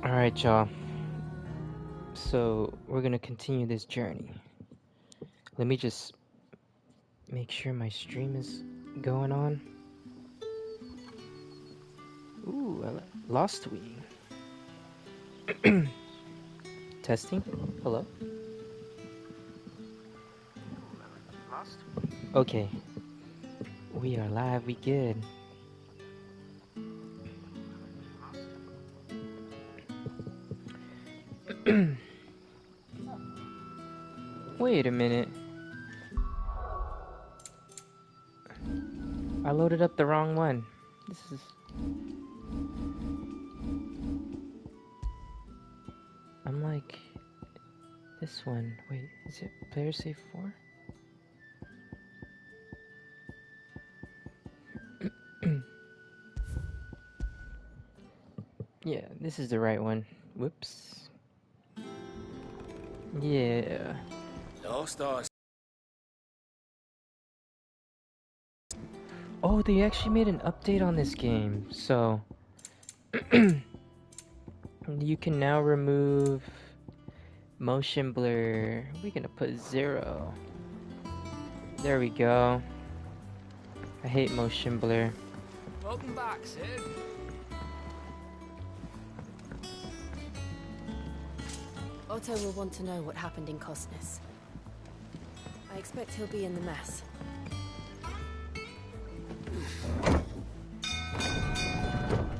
Alright, y'all. So, we're gonna continue this journey. Let me just make sure my stream is going on. Ooh, Lost We. Testing? Hello? Lost We. Okay. We are live, we good. Wait a minute. I loaded up the wrong one. This is... I'm like... This one. Wait, is it player save 4? Yeah, this is the right one. Whoops. Yeah. Lost us. Oh, they actually made an update on this game. So, you can now remove motion blur. We're gonna put 0. There we go. I hate motion blur. Welcome back, Sid. Otto will want to know what happened in Cosnes. I expect he'll be in the mess.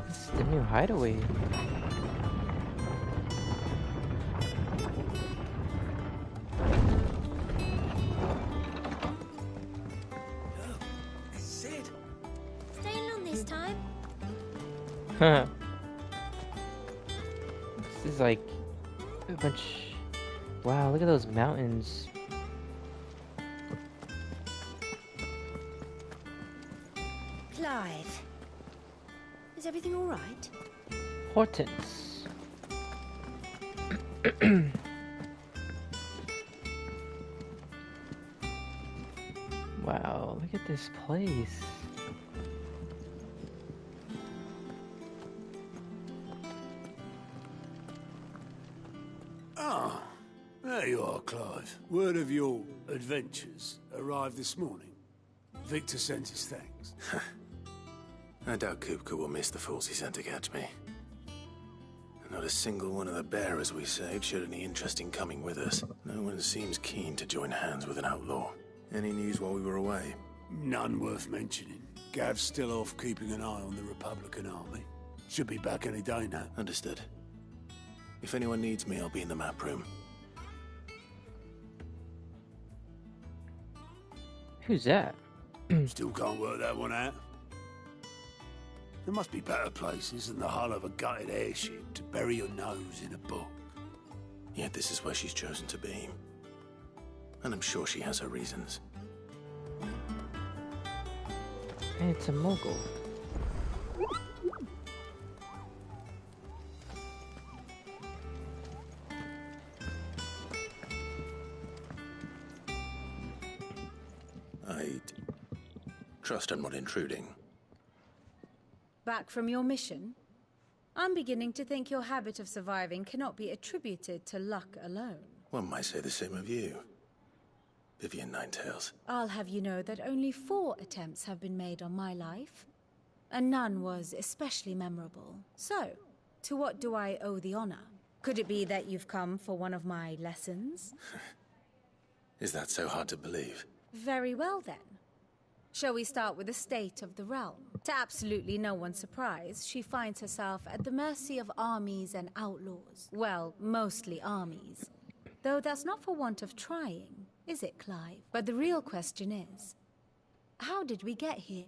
This is the new hideaway. Sid. Staying long this time? Huh. This is like a bunch... Wow, look at those mountains. Clive. Is everything all right? Hortense. Wow, look at this place. Ah, there you are, Clive. Word of your adventures arrived this morning. Victor sent his thanks. I doubt Kupka will miss the fools he sent to catch me. Not a single one of the bearers we saved showed any interest in coming with us. No one seems keen to join hands with an outlaw. Any news while we were away? None worth mentioning. Gav's still off keeping an eye on the Republican army. Should be back any day now. Understood. If anyone needs me, I'll be in the map room. Who's that? Still can't work that one out. There must be better places than the hull of a gutted airship to bury your nose in a book. Yet this is where she's chosen to be. And I'm sure she has her reasons. Hey, it's a mogul. I'd trust I'm not intruding. Back from your mission? I'm beginning to think your habit of surviving cannot be attributed to luck alone. One might say the same of you, Vivian Ninetails. I'll have you know that only 4 attempts have been made on my life, and none was especially memorable. So, to what do I owe the honor? Could it be that you've come for one of my lessons? Is that so hard to believe? Very well then. Shall we start with the state of the realm? To absolutely no one's surprise, she finds herself at the mercy of armies and outlaws. Well, mostly armies. Though that's not for want of trying, is it, Clive? But the real question is, how did we get here?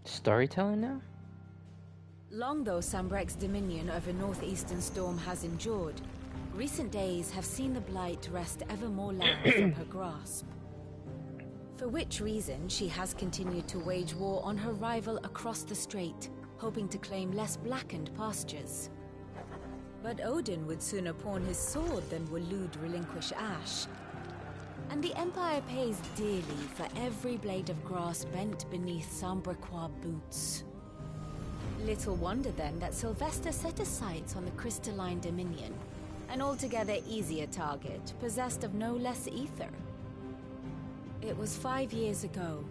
Storytelling now? Long though Sambrek's dominion over northeastern Storm has endured, recent days have seen the Blight wrest ever more land from her grasp. For which reason, she has continued to wage war on her rival across the strait, hoping to claim less blackened pastures. But Odin would sooner pawn his sword than Waloed relinquish Ash. And the Empire pays dearly for every blade of grass bent beneath Sambrequois boots. Little wonder then that Sylvester set his sights on the Crystalline Dominion, an altogether easier target, possessed of no less ether. It was 5 years ago,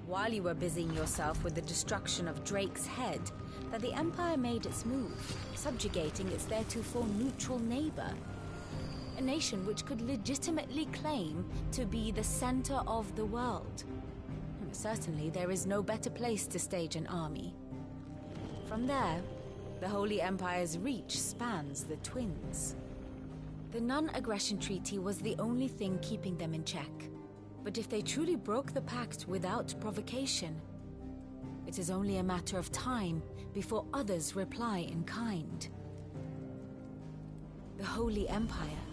while you were busying yourself with the destruction of Drake's head, that the Empire made its move, subjugating its theretofore neutral neighbor. A nation which could legitimately claim to be the center of the world. Certainly, there is no better place to stage an army. From there, the Holy Empire's reach spans the Twins. The non-aggression treaty was the only thing keeping them in check. But if they truly broke the pact without provocation, it is only a matter of time before others reply in kind. The Holy Empire,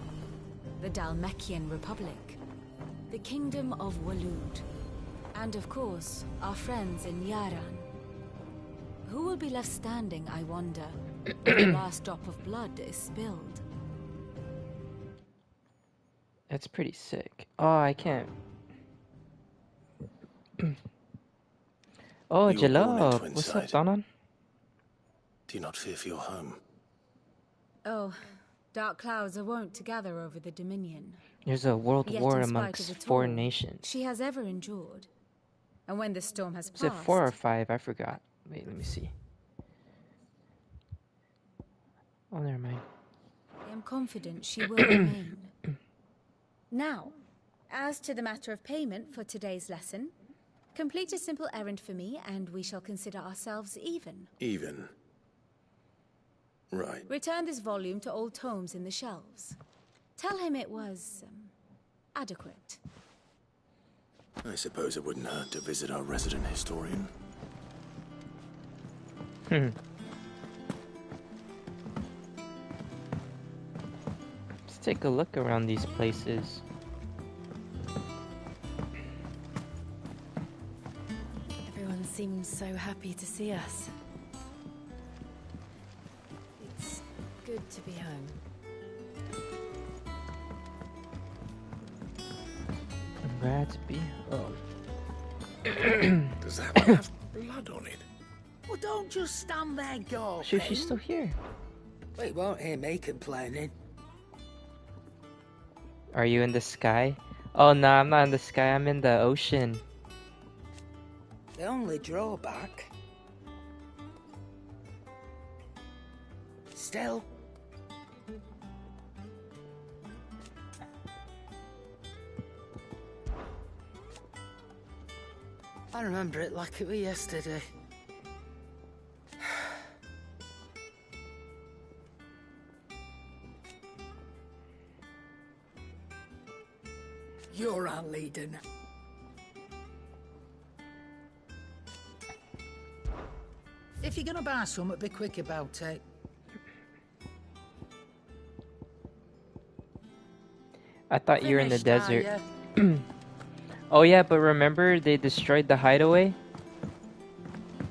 the Dhalmekian Republic, the Kingdom of Waloed, and of course, our friends in Yaran. Who will be left standing, I wonder, when the last drop of blood is spilled? That's pretty sick. Oh, I can't. Oh, You were born in Jalal. What's up, Twinside. Donan? Do you not fear for your home? Oh, dark clouds are wont to gather over the Dominion. There's a world Yet war in spite amongst of it 4 all, nations. she has ever endured. And when the storm has Is passed, it 4 or 5? I forgot. Wait, let me see. Oh, never mind. I am confident she will remain. Now, as to the matter of payment for today's lesson, complete a simple errand for me and we shall consider ourselves even. Even. Right. Return this volume to old tomes in the shelves. Tell him it was adequate. I suppose it wouldn't hurt to visit our resident historian. Let's take a look around these places. Everyone seems so happy to see us. It's good to be home. I'm glad to be. Oh. Does that one have blood on it? Well, don't just stand there gawping. Sure, she's still here. Well, you won't hear me complaining. Are you in the sky? Oh, no, I'm not in the sky. I'm in the ocean. The only drawback... Still... I remember it like it was yesterday. You're our leader now. If you're gonna buy something, be quick about it. I thought you were in the Finished, are desert. ya? Oh yeah, but remember they destroyed the hideaway?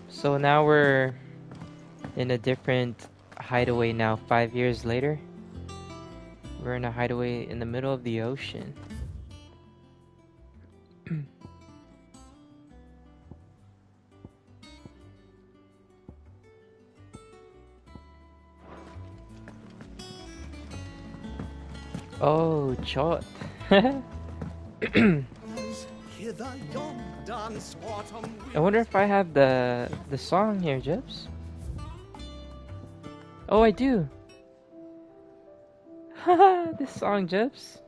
So now we're in a different hideaway now, 5 years later. We're in a hideaway in the middle of the ocean. Oh, Chot. I wonder if I have the song here, Jibs. Oh, I do. Haha, this song, Jibs.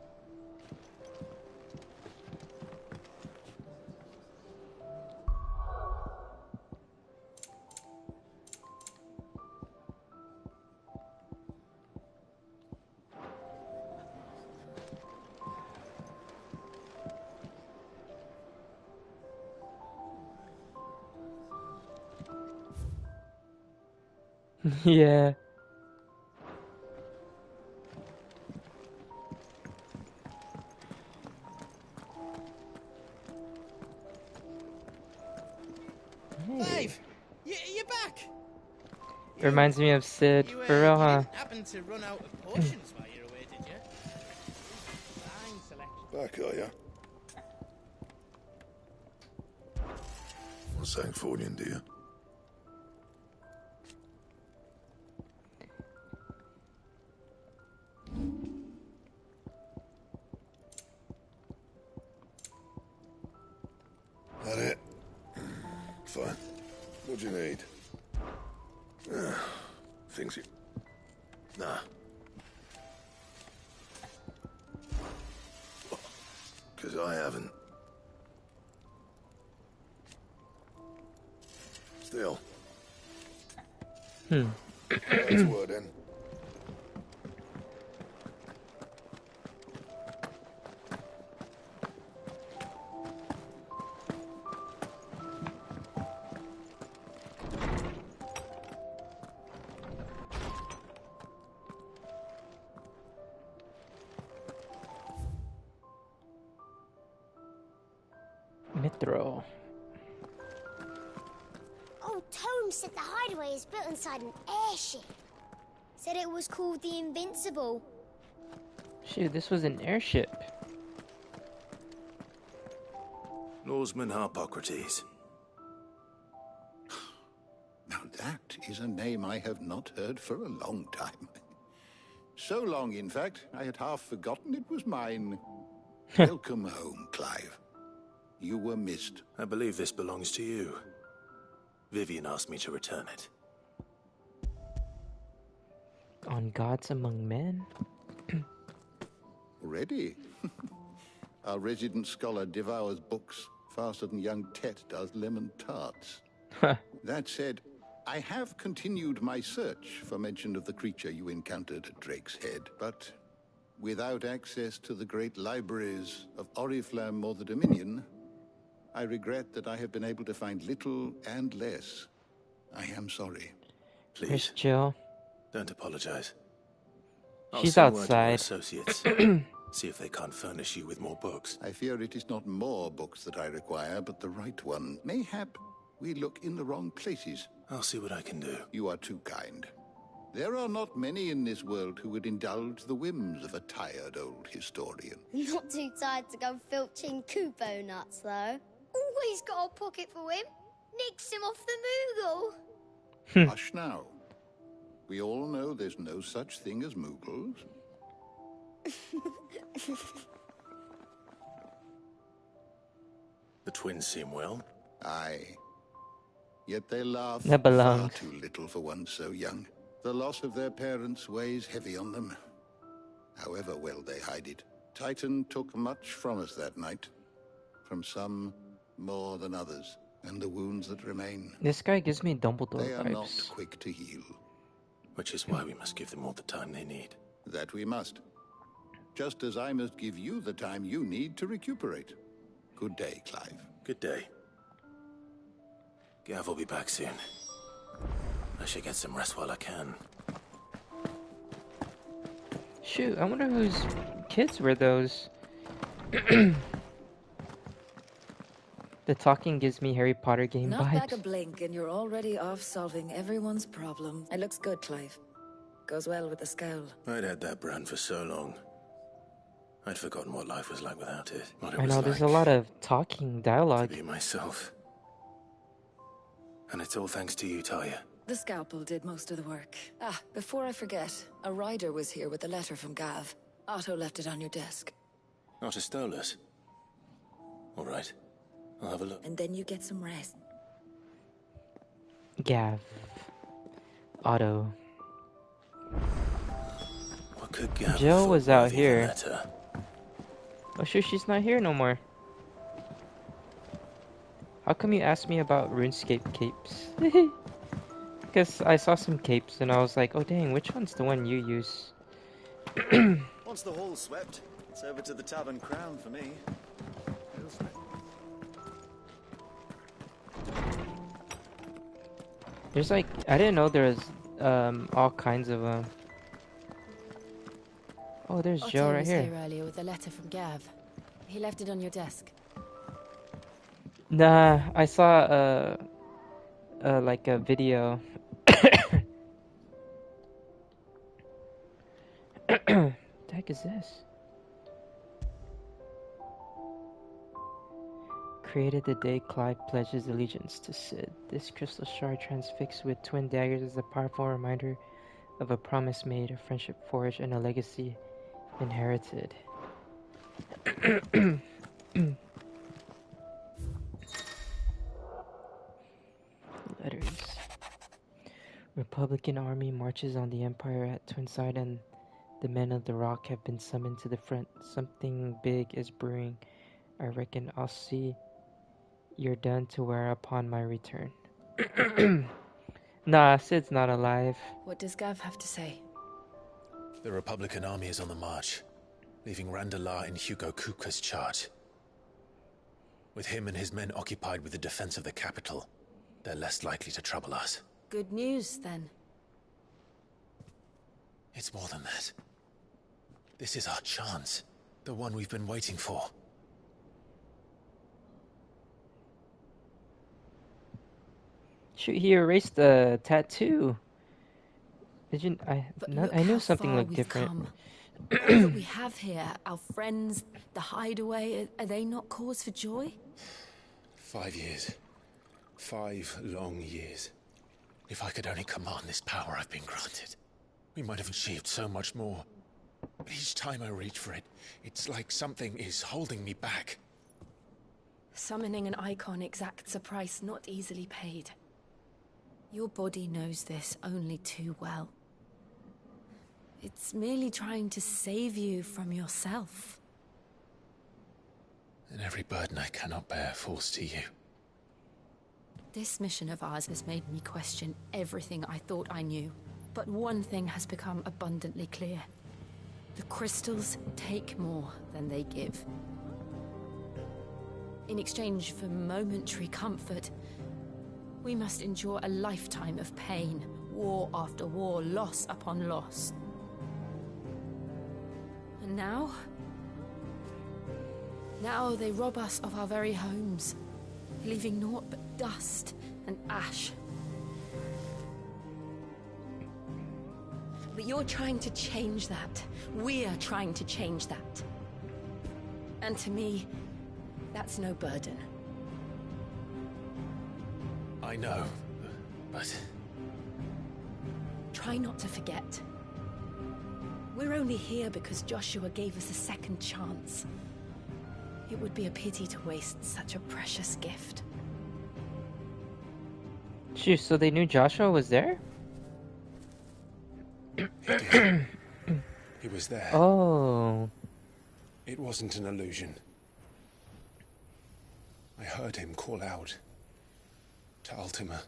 Yeah. Dave, you're back. It reminds me of Sid. You, For real, you huh? didn't happen to run out of potions while you're away, did you? Fine selection. Back, are ya? What's Sancfordian, dear? What do you need? Things you... Nah. Because I haven't. Still. That's word in. Mithro. Old Tome said the hideaway is built inside an airship. Said it was called the Invincible. Shoot, this was an airship. Norseman Harpocrates. Now that is a name I have not heard for a long time. So long, in fact, I had half forgotten it was mine. Welcome home, Clive. You were missed. I believe this belongs to you. Vivian asked me to return it. On Gods Among Men? Already? Our resident scholar devours books faster than young Tet does lemon tarts. That said, I have continued my search for mention of the creature you encountered at Drake's Head, but without access to the great libraries of Oriflamme or the Dominion, I regret that I have been able to find little and less. I am sorry. Where's Please, Jill? don't apologize. She's I'll send word to our outside. associates. See if they can't furnish you with more books. I fear it is not more books that I require, but the right one. Mayhap we look in the wrong places. I'll see what I can do. You are too kind. There are not many in this world who would indulge the whims of a tired old historian. Not too tired to go filching Kupo nuts, though. Always got a pocket for him. Nicks him off the Moogle. Hush now. We all know there's no such thing as Moogles. The twins seem well. Aye. Yet they laugh They belong. far too little for one so young. The loss of their parents weighs heavy on them. However well they hide it. Titan took much from us that night. From some more than others. And the wounds that remain, This guy gives me Dumbledore they are not vibes. quick to heal. Which is why we must give them all the time they need. That we must. Just as I must give you the time you need to recuperate. Good day, Clive. Good day. Gav will be back soon. I should get some rest while I can. Shoot, I wonder whose kids were those. The talking gives me Harry Potter game Not back a vibes. blink and you're already off solving everyone's problem. It looks good, Clive. Goes well with the scowl. I'd had that brand for so long. I'd forgotten what life was like without it. What it I was know, there's a like lot of talking dialogue. to be myself. And it's all thanks to you, Talia. The scalpel did most of the work. Ah, before I forget, a rider was here with a letter from Gav. Otto left it on your desk. Not a Stolas. All right. I'll have a look. And then you get some rest. Gav. Otto. What could Gav Jill have was thought out worthy of the here. letter? Oh shoot, she's not here no more. How come you asked me about RuneScape capes? Because I saw some capes and I was like, oh dang, which one's the one you use? Once the hall's swept, it's over to the Tavern Crown for me. There's like, I didn't know there was all kinds of Oh, there's Jill Otto right was here. here earlier with a letter from Gav. He left it on your desk. Nah, I saw like a video. The heck is this? Created the day Clive pledges allegiance to Cid. This crystal shard transfixed with twin daggers is a powerful reminder of a promise made, a friendship forged, and a legacy inherited. Letters. Republican army marches on the Empire at Twinside, and the men of the Rock have been summoned to the front. Something big is brewing. I reckon I'll see you're done to wear upon my return. Nah, Sid's not alive. What does Gav have to say? The Republican army is on the march, leaving Randalar in Hugo Kupka's charge. With him and his men occupied with the defense of the capital, they're less likely to trouble us. Good news, then. It's more than that. This is our chance. The one we've been waiting for. Shoot, he erased the tattoo. Did you? But I knew something looked different. All that we have here, our friends, the hideaway, are they not cause for joy? 5 years. 5 long years. If I could only command this power I've been granted, we might have achieved so much more. But each time I reach for it, it's like something is holding me back. Summoning an icon exacts a price not easily paid. Your body knows this only too well. It's merely trying to save you from yourself. And every burden I cannot bear falls to you. This mission of ours has made me question everything I thought I knew. But one thing has become abundantly clear. The crystals take more than they give. In exchange for momentary comfort, we must endure a lifetime of pain, war after war, loss upon loss. And now they rob us of our very homes, leaving naught but dust and ash. But you're trying to change that. We're trying to change that. And to me, that's no burden. I know, but... Try not to forget. We're only here because Joshua gave us a second chance. It would be a pity to waste such a precious gift. Shoot, so they knew Joshua was there? He was there. Oh. It wasn't an illusion. I heard him call out to Ultima.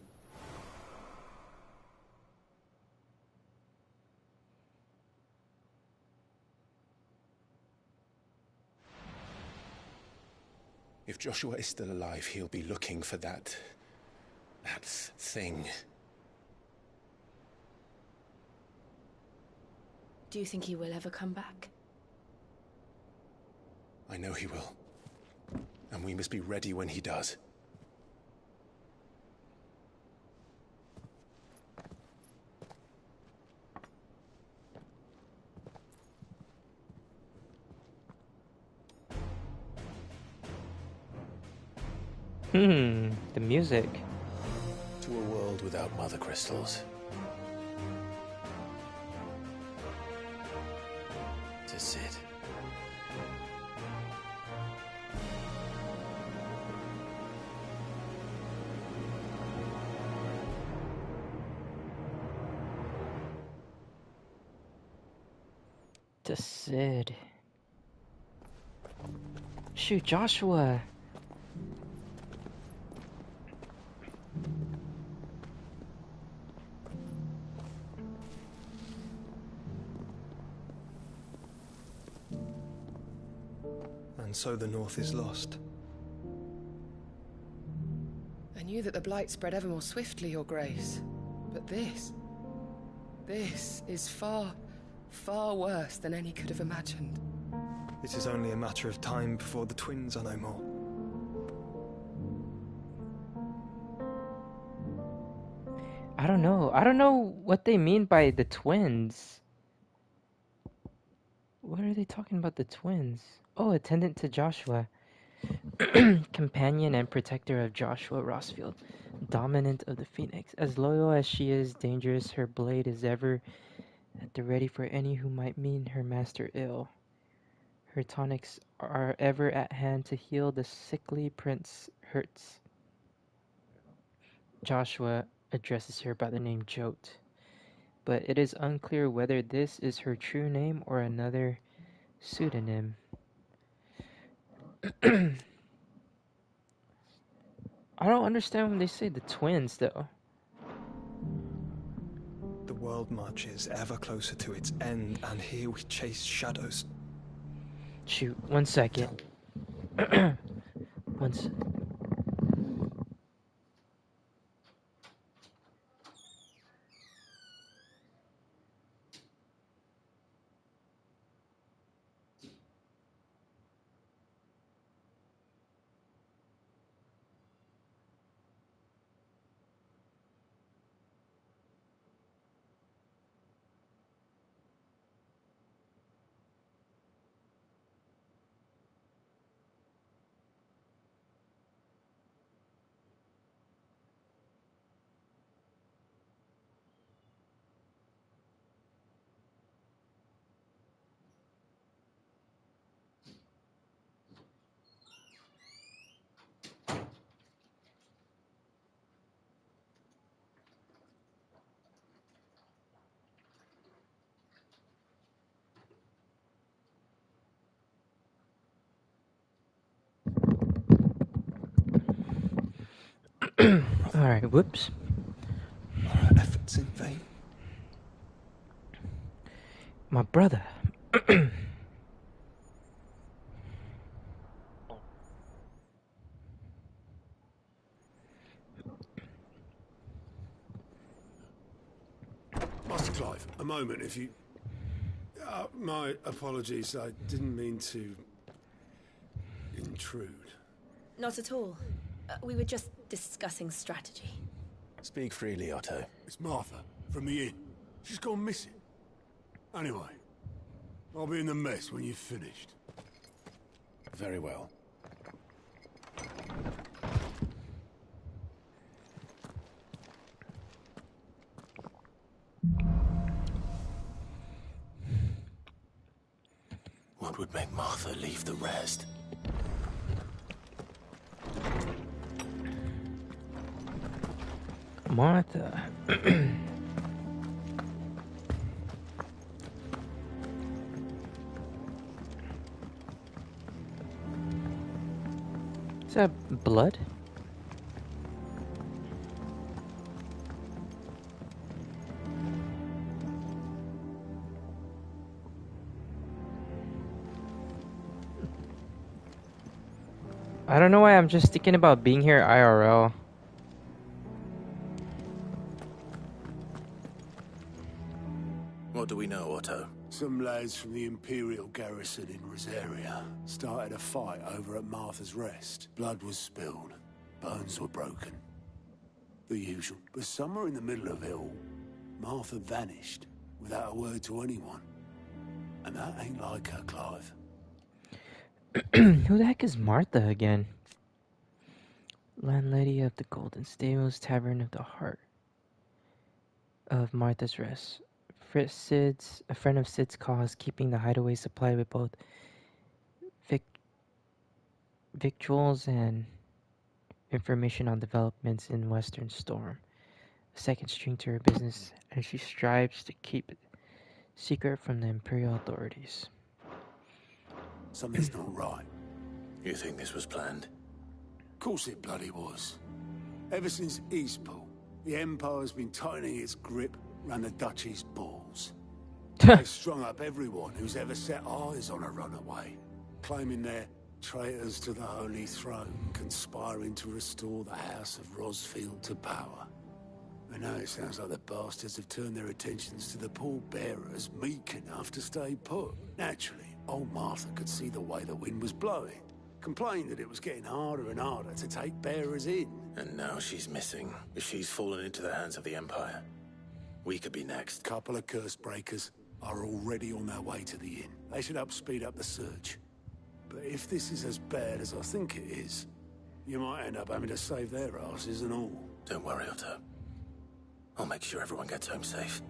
If Joshua is still alive, he'll be looking for that thing. Do you think he will ever come back? I know he will. And we must be ready when he does. The music. To a world without mother crystals. To Cid. To Cid. Shoot, Joshua. And so the North is lost. I knew that the Blight spread ever more swiftly, Your Grace. But this is far, far worse than any could have imagined. It is only a matter of time before the twins are no more. I don't know. I don't know what they mean by the twins. What are they talking about, the twins? Oh, attendant to Joshua. Companion and protector of Joshua Rossfield. Dominant of the Phoenix. As loyal as she is dangerous, her blade is ever at the ready for any who might mean her master ill. Her tonics are ever at hand to heal the sickly prince hurts. Joshua addresses her by the name Jote, but it is unclear whether this is her true name or another pseudonym. I don't understand when they say the twins, though. The world marches ever closer to its end, and here we chase shadows. Shoot, 1 second. Once. Alright, whoops. Are our efforts in vain? My brother. Master Clive, a moment, if you... my apologies, I didn't mean to... intrude. Not at all. We were just discussing strategy. Speak freely, Otto. It's Martha, from the inn. She's gone missing. Anyway, I'll be in the mess when you've finished. Very well. What would make Martha leave the rest? Martha. Is that blood? I don't know why I'm just thinking about being here IRL. What do we know, Otto? Some lads from the Imperial garrison in Rosaria started a fight over at Martha's Rest. Blood was spilled. Bones were broken. The usual. But somewhere in the middle of it all, Martha vanished without a word to anyone. And that ain't like her, Clive. Who the heck is Martha again? Landlady of the Golden Stables, Tavern of the Heart of Martha's Rest. Sid's, a friend of Sid's cause, keeping the hideaway supplied with both victuals and information on developments in Western Storm. A second string to her business as she strives to keep it secret from the Imperial authorities. Something's not right. You think this was planned? Of course it bloody was. Ever since Eastpool, the Empire's been tightening its grip around the Duchy's balls. They've strung up everyone who's ever set eyes on a runaway, claiming they're traitors to the Holy Throne, conspiring to restore the House of Rosfield to power. And now it sounds like the bastards have turned their attentions to the pallbearers meek enough to stay put. Naturally, old Martha could see the way the wind was blowing, complained that it was getting harder and harder to take bearers in. And now she's missing. She's fallen into the hands of the Empire. We could be next. Couple of curse breakers are already on their way to the inn. They should help speed up the search. But if this is as bad as I think it is, you might end up having to save their asses and all. Don't worry, Otto. I'll make sure everyone gets home safe.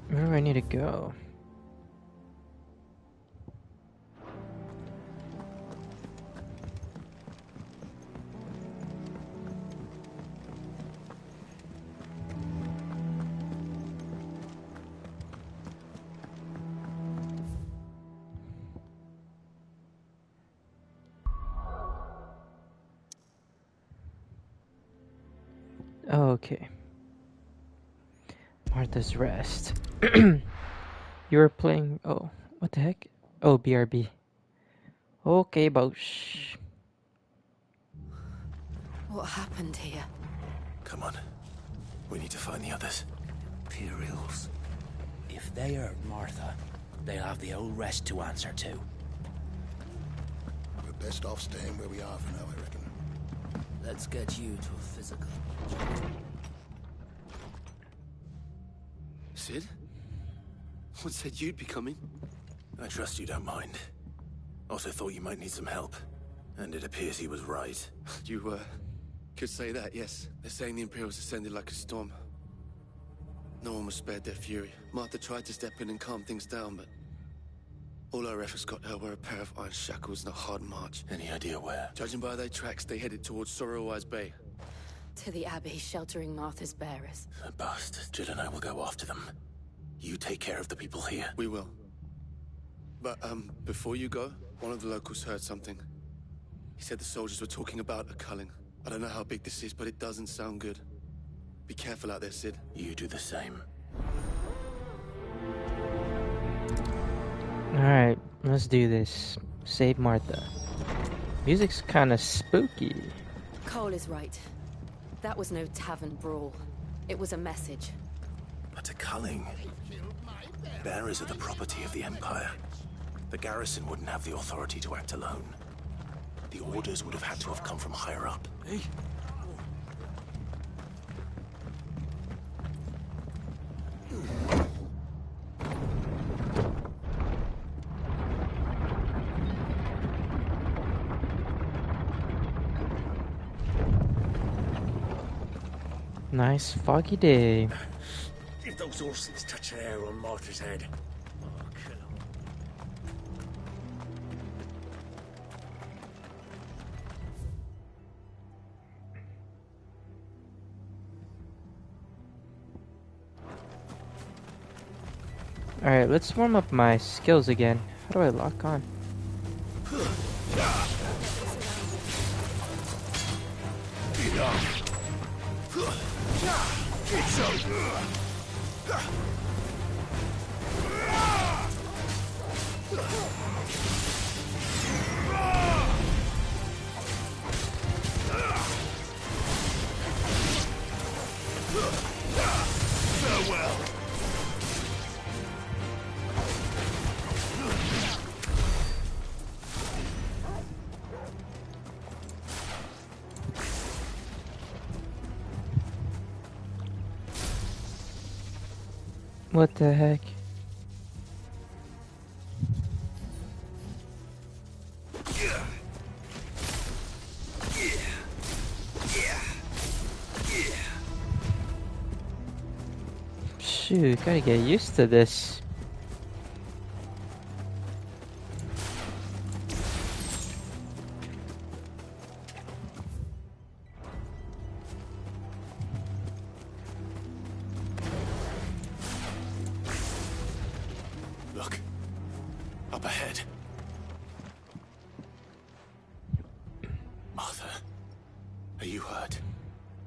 Remember, I need need to go? Okay. Martha's Rest. You were playing... Oh, what the heck? Oh, BRB. Okay, boss. What happened here? Come on. We need to find the others. Imperials. If they hurt Martha, they'll have the old rest to answer to. We're best off staying where we are for now, I reckon. Let's get you to a physical. Sid? What said you'd be coming? I trust you don't mind. Also thought you might need some help. And it appears he was right. You, could say that, yes. They're saying the Imperials descended like a storm. No one was spared their fury. Martha tried to step in and calm things down, but... all our efforts got her were a pair of iron shackles and a hard march. Any idea where? Judging by their tracks, they headed towards Sorrowwise Bay. To the Abbey, sheltering Martha's bearers. The bastards. Jill and I will go after them. You take care of the people here. We will. But, before you go, one of the locals heard something. He said the soldiers were talking about a culling. I don't know how big this is, but it doesn't sound good. Be careful out there, Sid. You do the same. Alright, let's do this. Save Martha. Music's kinda spooky. Cole is right. That was no tavern brawl. It was a message. But a culling. Bearers are the property of the Empire. The garrison wouldn't have the authority to act alone. The orders would have had to have come from higher up. Hey. Nice foggy day. If those horses touch an air on Martha's head, I'll kill them. Alright, let's warm up my skills again. How do I lock on? Farewell. What the heck? Shoot, gotta get used to this. Look. Up ahead. Martha, are you hurt?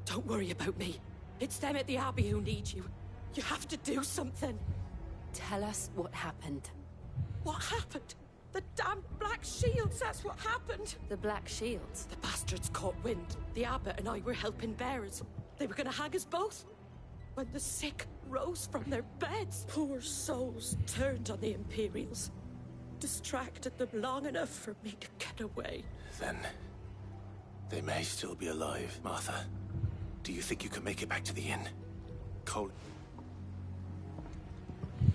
Don't worry about me. It's them at the Abbey who need you. You have to do something. Tell us what happened. What happened? The damn Black Shields, that's what happened. The Black Shields? The bastards caught wind. The abbot and I were helping bearers. They were gonna hang us both. When the sick rose from their beds, poor souls turned on the Imperials. Distracted them long enough for me to get away. Then they may still be alive. Martha, do you think you can make it back to the inn? Cole.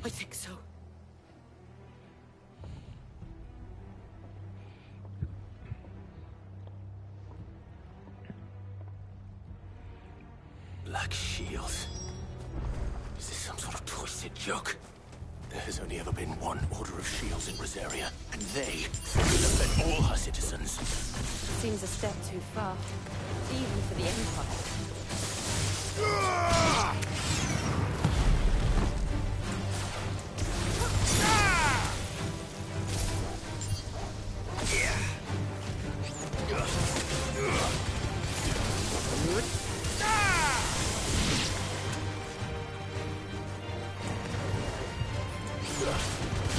I think so. Black Shield. Is this some sort of twisted joke? There has only ever been one Order of Shields in Rosaria, and they defend all her citizens. Seems a step too far, even for the Empire.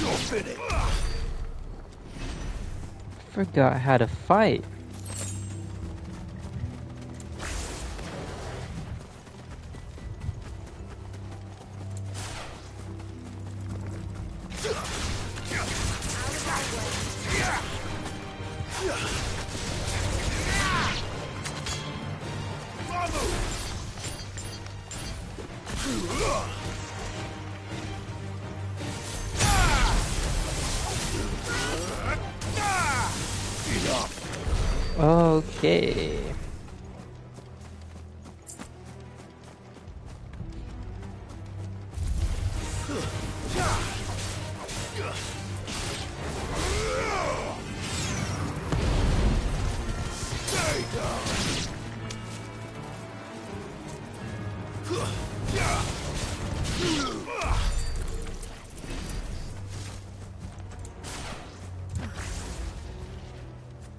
You're finished. Forgot how to fight. Okay.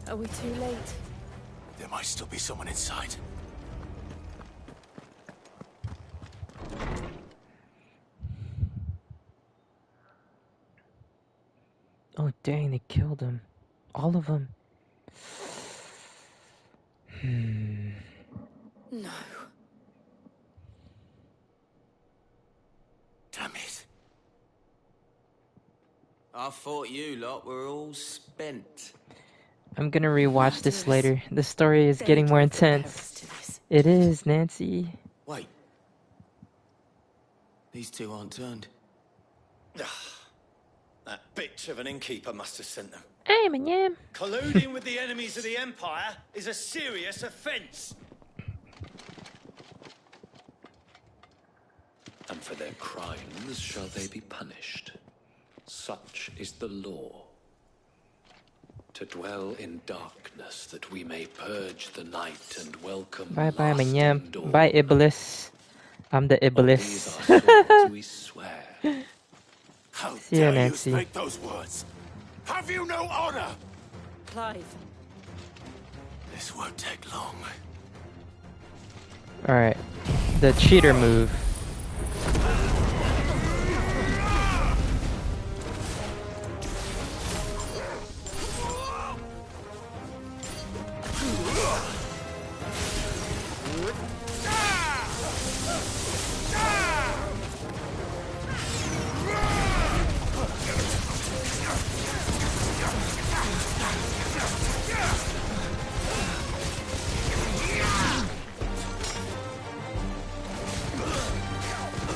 Are we too late? There might still be someone inside. Oh dang, they killed him. All of them. No. Damn it. I thought you lot were all spent. I'm gonna rewatch this later. The story is getting more intense. It is, Nancy. Wait. These two aren't turned. That bitch of an innkeeper must have sent them. Hey, man. Colluding with the enemies of the Empire is a serious offence. And for their crimes shall they be punished. Such is the law. To dwell in darkness that we may purge the night and welcome Bye bye, lasting Manyam. dawn. Bye, Iblis. I'm the Iblis. These are swords we swear. How See ya, dare you Nancy. speak those words? Have you no honor? Clive. This won't take long. Alright. The cheater move.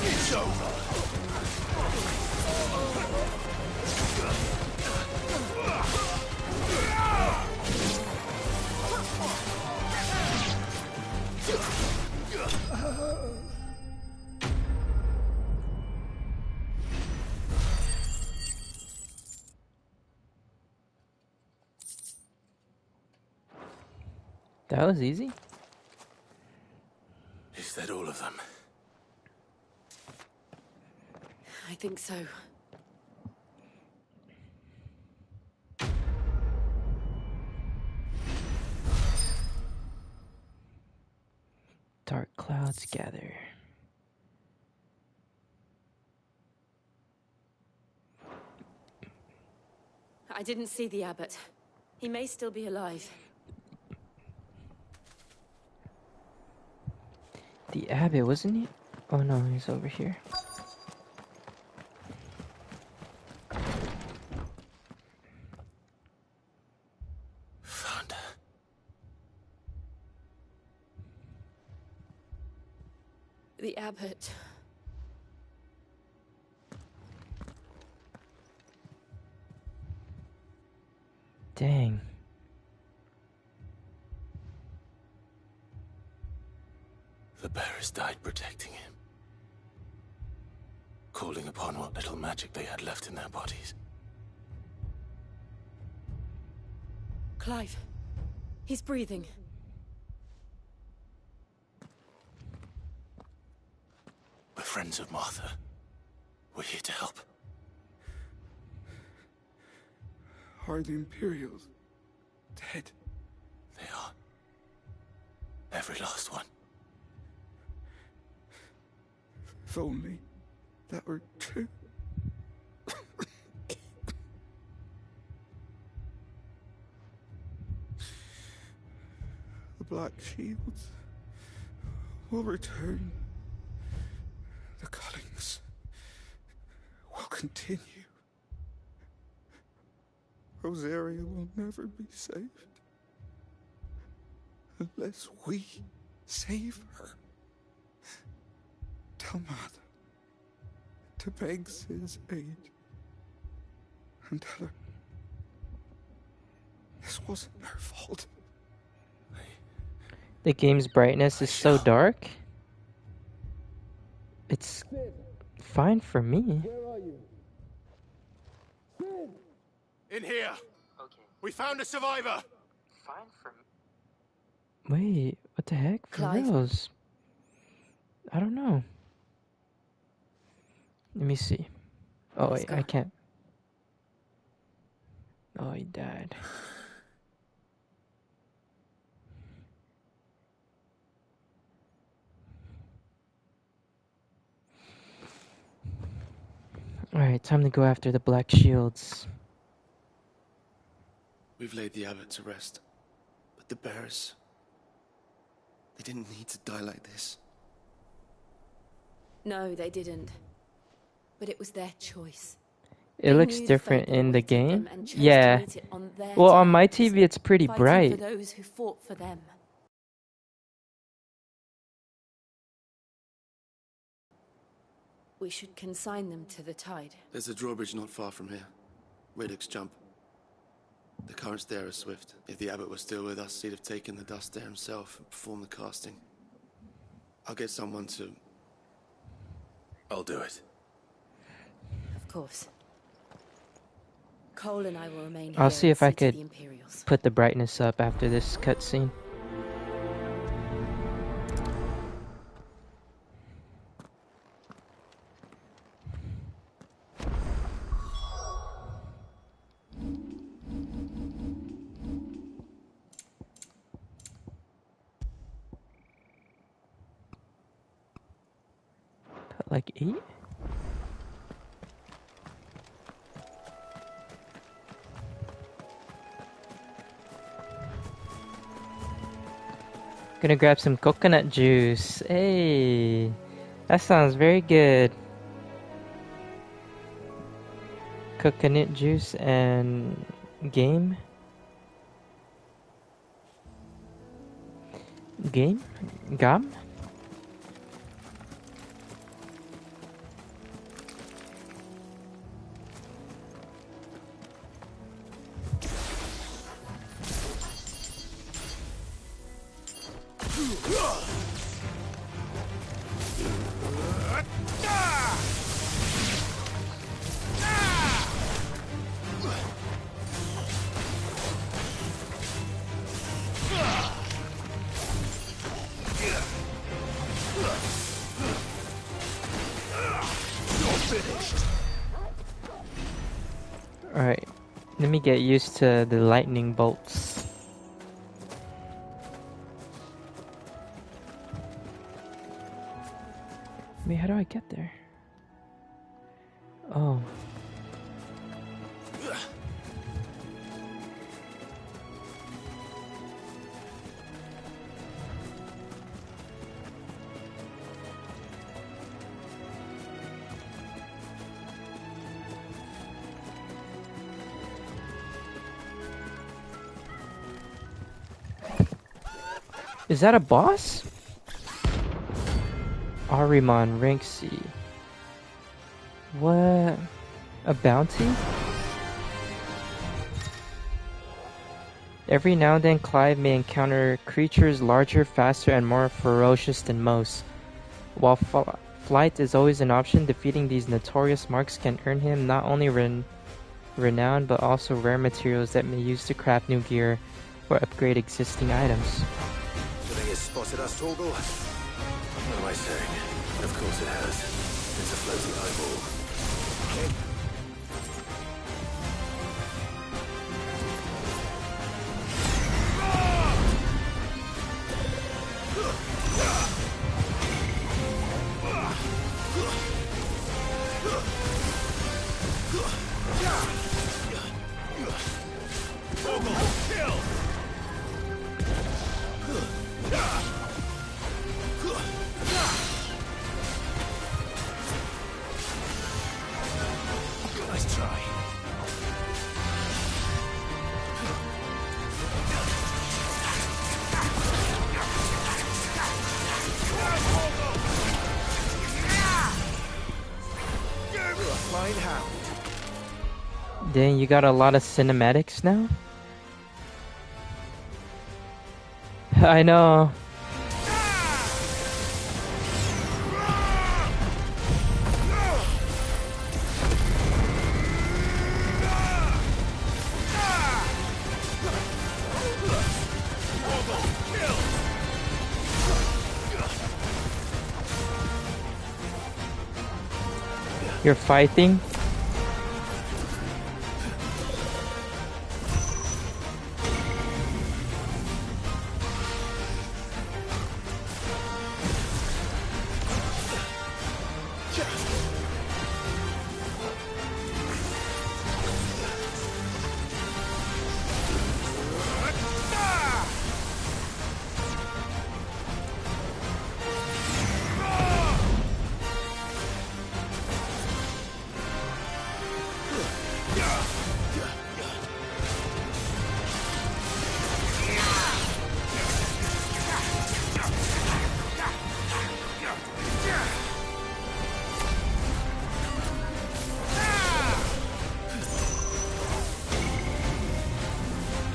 It's over. That was easy. Is that all of them? I think so. Dark clouds gather. I didn't see the abbot. He may still be alive. The abbot, wasn't he? Oh no, he's over here. Found her. The abbot. Dang. The Barris died protecting him. Calling upon upon what little magic they had left in their bodies. Clive. He's breathing. We're friends of Martha. We're here to help. Are the Imperials dead? They are. Every last one. If only that were true. The Black Shields will return. The Cullings will continue. Rosaria will never be saved unless we save her. Tell Mother to beg Cid's aid and tell her this wasn't her fault. The game's brightness is so dark. It's fine for me. Where are you? Cid! In here! Okay. We found a survivor! Fine for me. Wait, what the heck? For Clive? reals? I don't know. Let me see. Oh wait, I can't. Oh, he died. Alright, time to go after the Black Shields. We've laid the abbot to rest. But the bearers... they didn't need to die like this. No, they didn't. But it was their choice. It looks different in the game. Yeah. Well, on my TV it's pretty bright. For those who fought for them. We should consign them to the tide. There's a drawbridge not far from here. Radix Jump. The currents there are swift. If the abbot was still with us, he'd have taken the dust there himself and performed the casting. I'll get someone to... I'll do it. Of course. Cole and I will remain here. I'll see if I and see to could the Imperials. put the brightness up after this cutscene. Like 8? Gonna grab some coconut juice. Hey, that sounds very good. Coconut juice and game. Gum? Alright, let me get used to the lightning bolts. Wait, how do I get there? Oh. Is that a boss? Ahriman, rank C. What? A bounty? Every now and then Clive may encounter creatures larger, faster, and more ferocious than most. While flight is always an option, defeating these notorious marks can earn him not only renown but also rare materials that may use to craft new gear or upgrade existing items. Do you think it's spotted us, Torgal? What am I saying? Of course it has. It's a floating eyeball. Okay. Nice try. Flying hound. Dang, you got a lot of cinematics now? I know. You're fighting?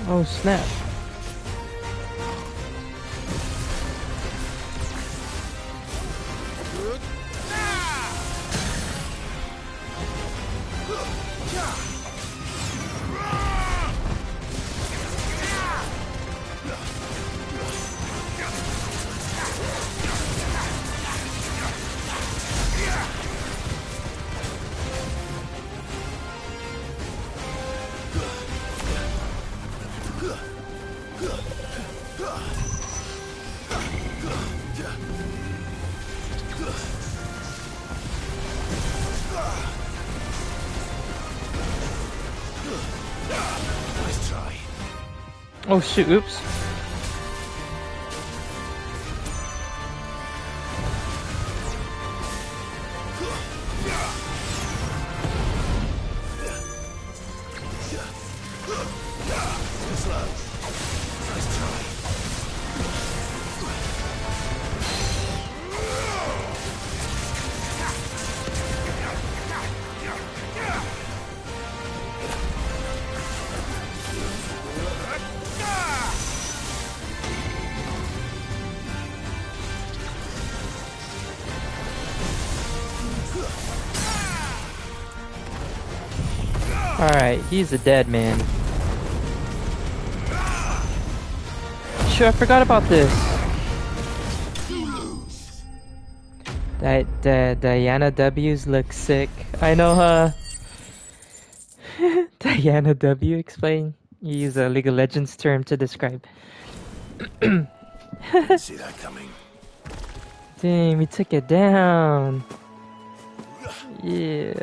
Oh snap. Nice try. Oh shoot, oops. Alright, he's a dead man. Sure, I forgot about this. That Diana W's look sick. I know her. Diana W, explain. You use a League of Legends term to describe. Didn't see that coming. Damn, he took it down. Yeah.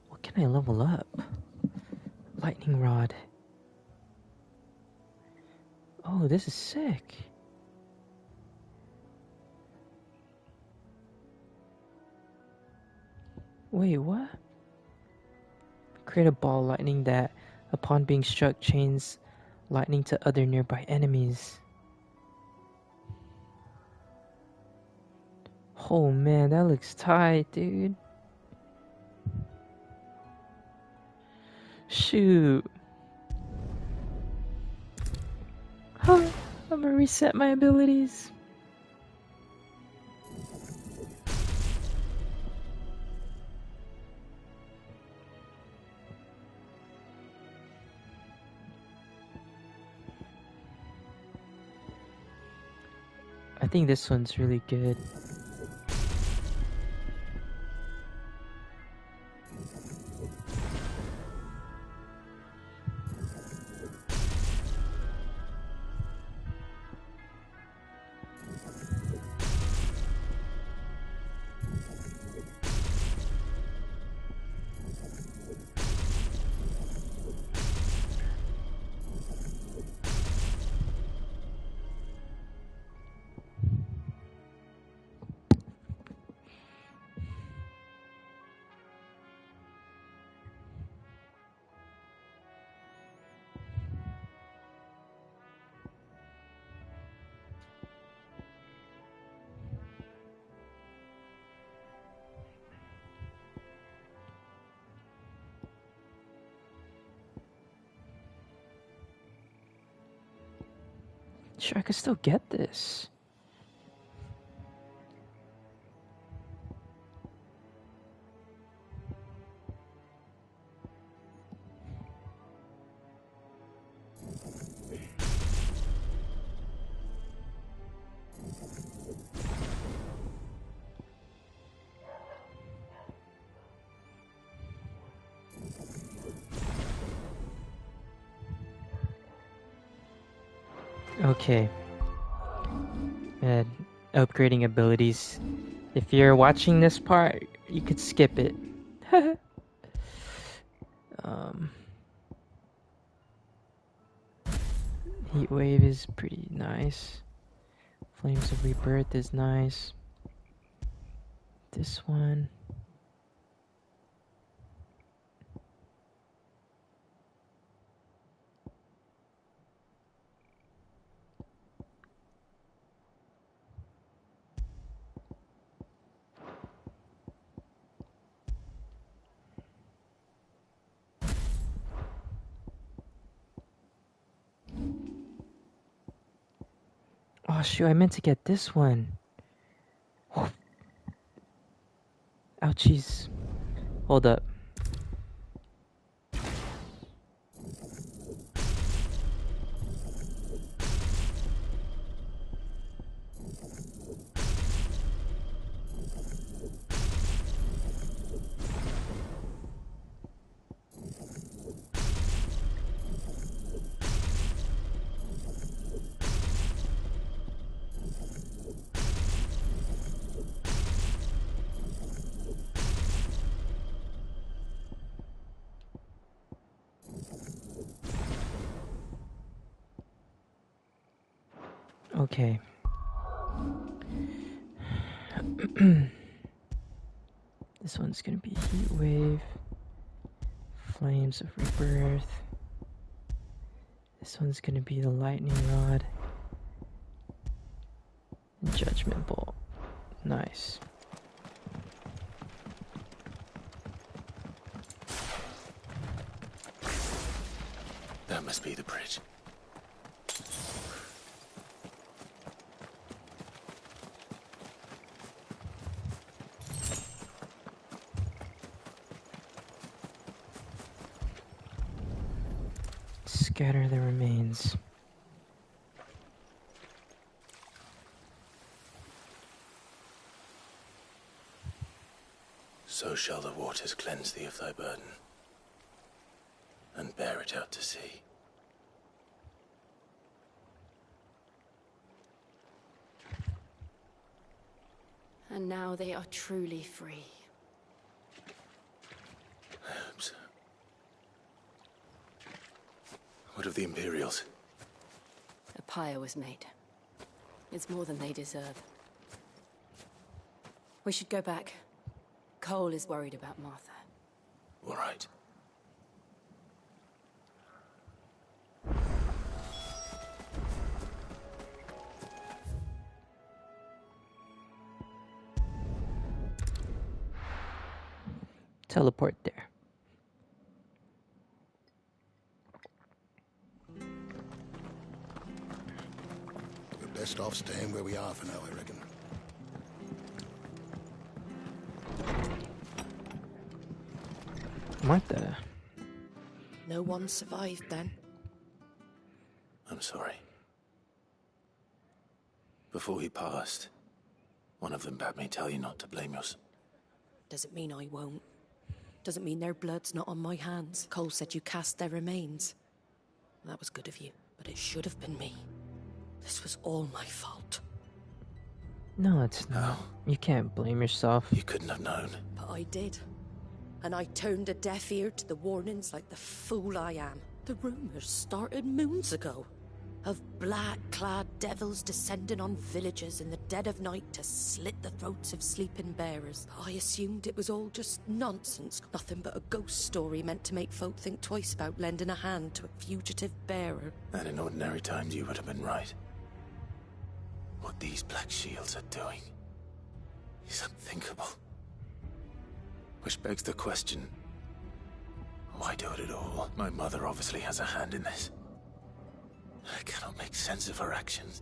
What can I level up? Lightning rod. Oh, this is sick. Wait, what? Create a ball lightning that, upon being struck, chains lightning to other nearby enemies. Oh man, that looks tight, dude. Shoot. I'm gonna reset my abilities. I think this one's really good. Sure, I could still get this. Okay. And upgrading abilities. If you're watching this part, you could skip it. Heat Wave is pretty nice. Flames of Rebirth is nice. This one. Oh shoot, I meant to get this one. Ouchies. Hold up. Okay. This one's gonna be Heat Wave. Flames of Rebirth. This one's gonna be the Lightning Rod. And Judgment Bolt. Nice. That must be the bridge. Scatter the remains. So shall the waters cleanse thee of thy burden, and bear it out to sea. And now they are truly free. I hope so. What of the Imperials? A pyre was made. It's more than they deserve. We should go back. Cole is worried about Martha. All right. Teleport there. Best off staying where we are for now, I reckon. Martha. No one survived then. I'm sorry. Before he passed, one of them bade me tell you not to blame yourself. Doesn't mean I won't. Doesn't mean their blood's not on my hands. Cole said you cast their remains. That was good of you, but it should have been me. This was all my fault. No, it's not. You can't blame yourself. You couldn't have known. But I did. And I turned a deaf ear to the warnings like the fool I am. The rumors started moons ago. Of black-clad devils descending on villages in the dead of night to slit the throats of sleeping bearers. I assumed it was all just nonsense, nothing but a ghost story meant to make folk think twice about lending a hand to a fugitive bearer. And in ordinary times you would have been right. What these Black Shields are doing is unthinkable. Which begs the question, why do it at all? My mother obviously has a hand in this. I cannot make sense of her actions.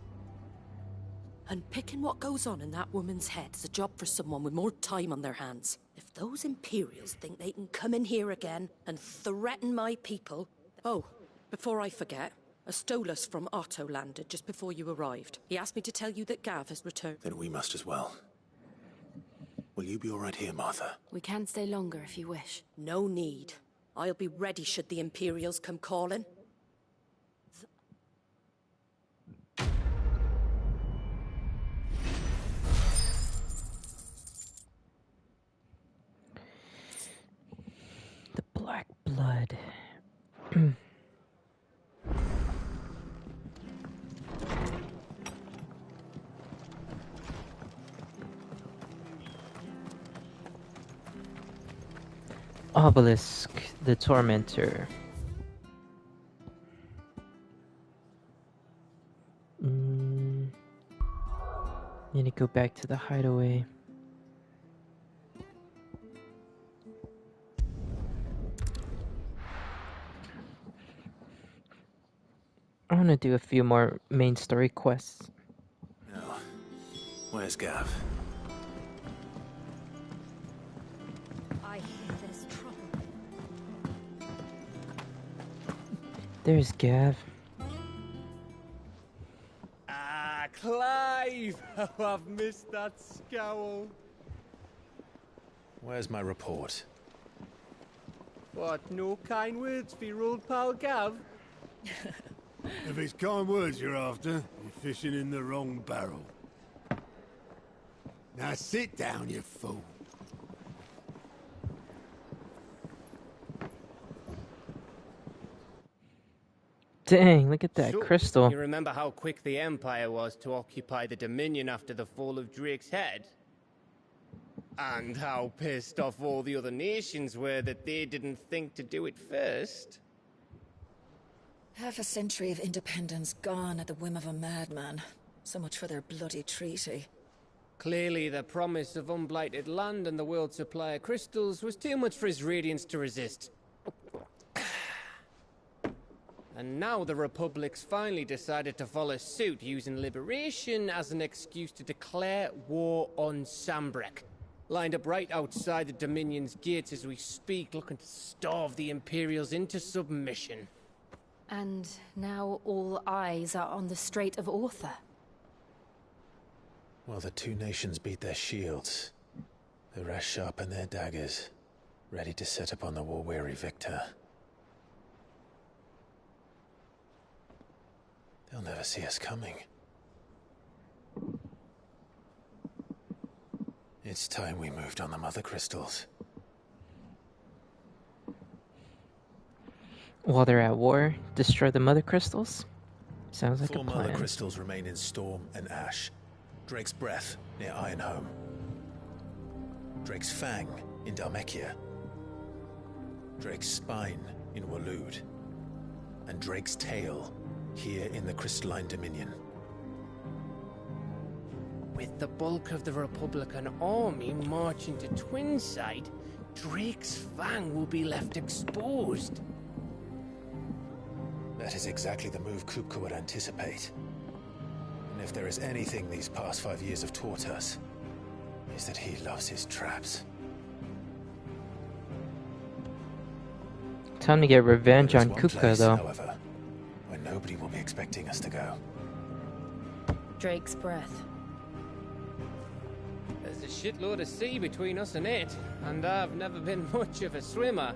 And picking what goes on in that woman's head is a job for someone with more time on their hands. If those Imperials think they can come in here again and threaten my people... Oh, before I forget, a Stolas from Otto landed just before you arrived. He asked me to tell you that Gav has returned. Then we must as well. Will you be all right here, Martha? We can stay longer if you wish. No need. I'll be ready should the Imperials come calling. The Black Blood. Obelisk, the Tormentor. Need to go back to the hideaway. I want to do a few more main story quests. No. Where's Gav? I hear there's trouble. There's Gav. Ah, Clive! Oh, I've missed that scowl. Where's my report? What, no kind words for your old pal Gav? If it's kind words you're after, you're fishing in the wrong barrel. Now sit down, you fool. Dang, look at that So, crystal. You remember how quick the Empire was to occupy the Dominion after the fall of Drake's Head? And how pissed off all the other nations were that they didn't think to do it first. Half a century of independence gone at the whim of a madman. So much for their bloody treaty. Clearly, the promise of unblighted land and the world's supply of crystals was too much for his radiance to resist. And now the Republic's finally decided to follow suit, using liberation as an excuse to declare war on Sanbreque. Lined up right outside the Dominion's gates as we speak, looking to starve the Imperials into submission. And now all eyes are on the Strait of Author. While the two nations beat their shields, the rest sharpen their daggers, ready to set upon the war-weary victor. They'll never see us coming. It's time we moved on the Mother Crystals. While they're at war, destroy the Mother Crystals? Sounds like a 4 plan. Mother Crystals remain in Storm and Ash. Drake's Breath near Ironhome. Drake's Fang in Dhalmekia. Drake's Spine in Waloed. And Drake's Tail here in the Crystalline Dominion. With the bulk of the Republican army marching to Twinside, Drake's Fang will be left exposed. That is exactly the move Kupka would anticipate. And if there is anything these past 5 years have taught us, is that he loves his traps. Time to get revenge on Kupka, though. However, where nobody will be expecting us to go. Drake's breath. There's a shitload of sea between us and it, and I've never been much of a swimmer.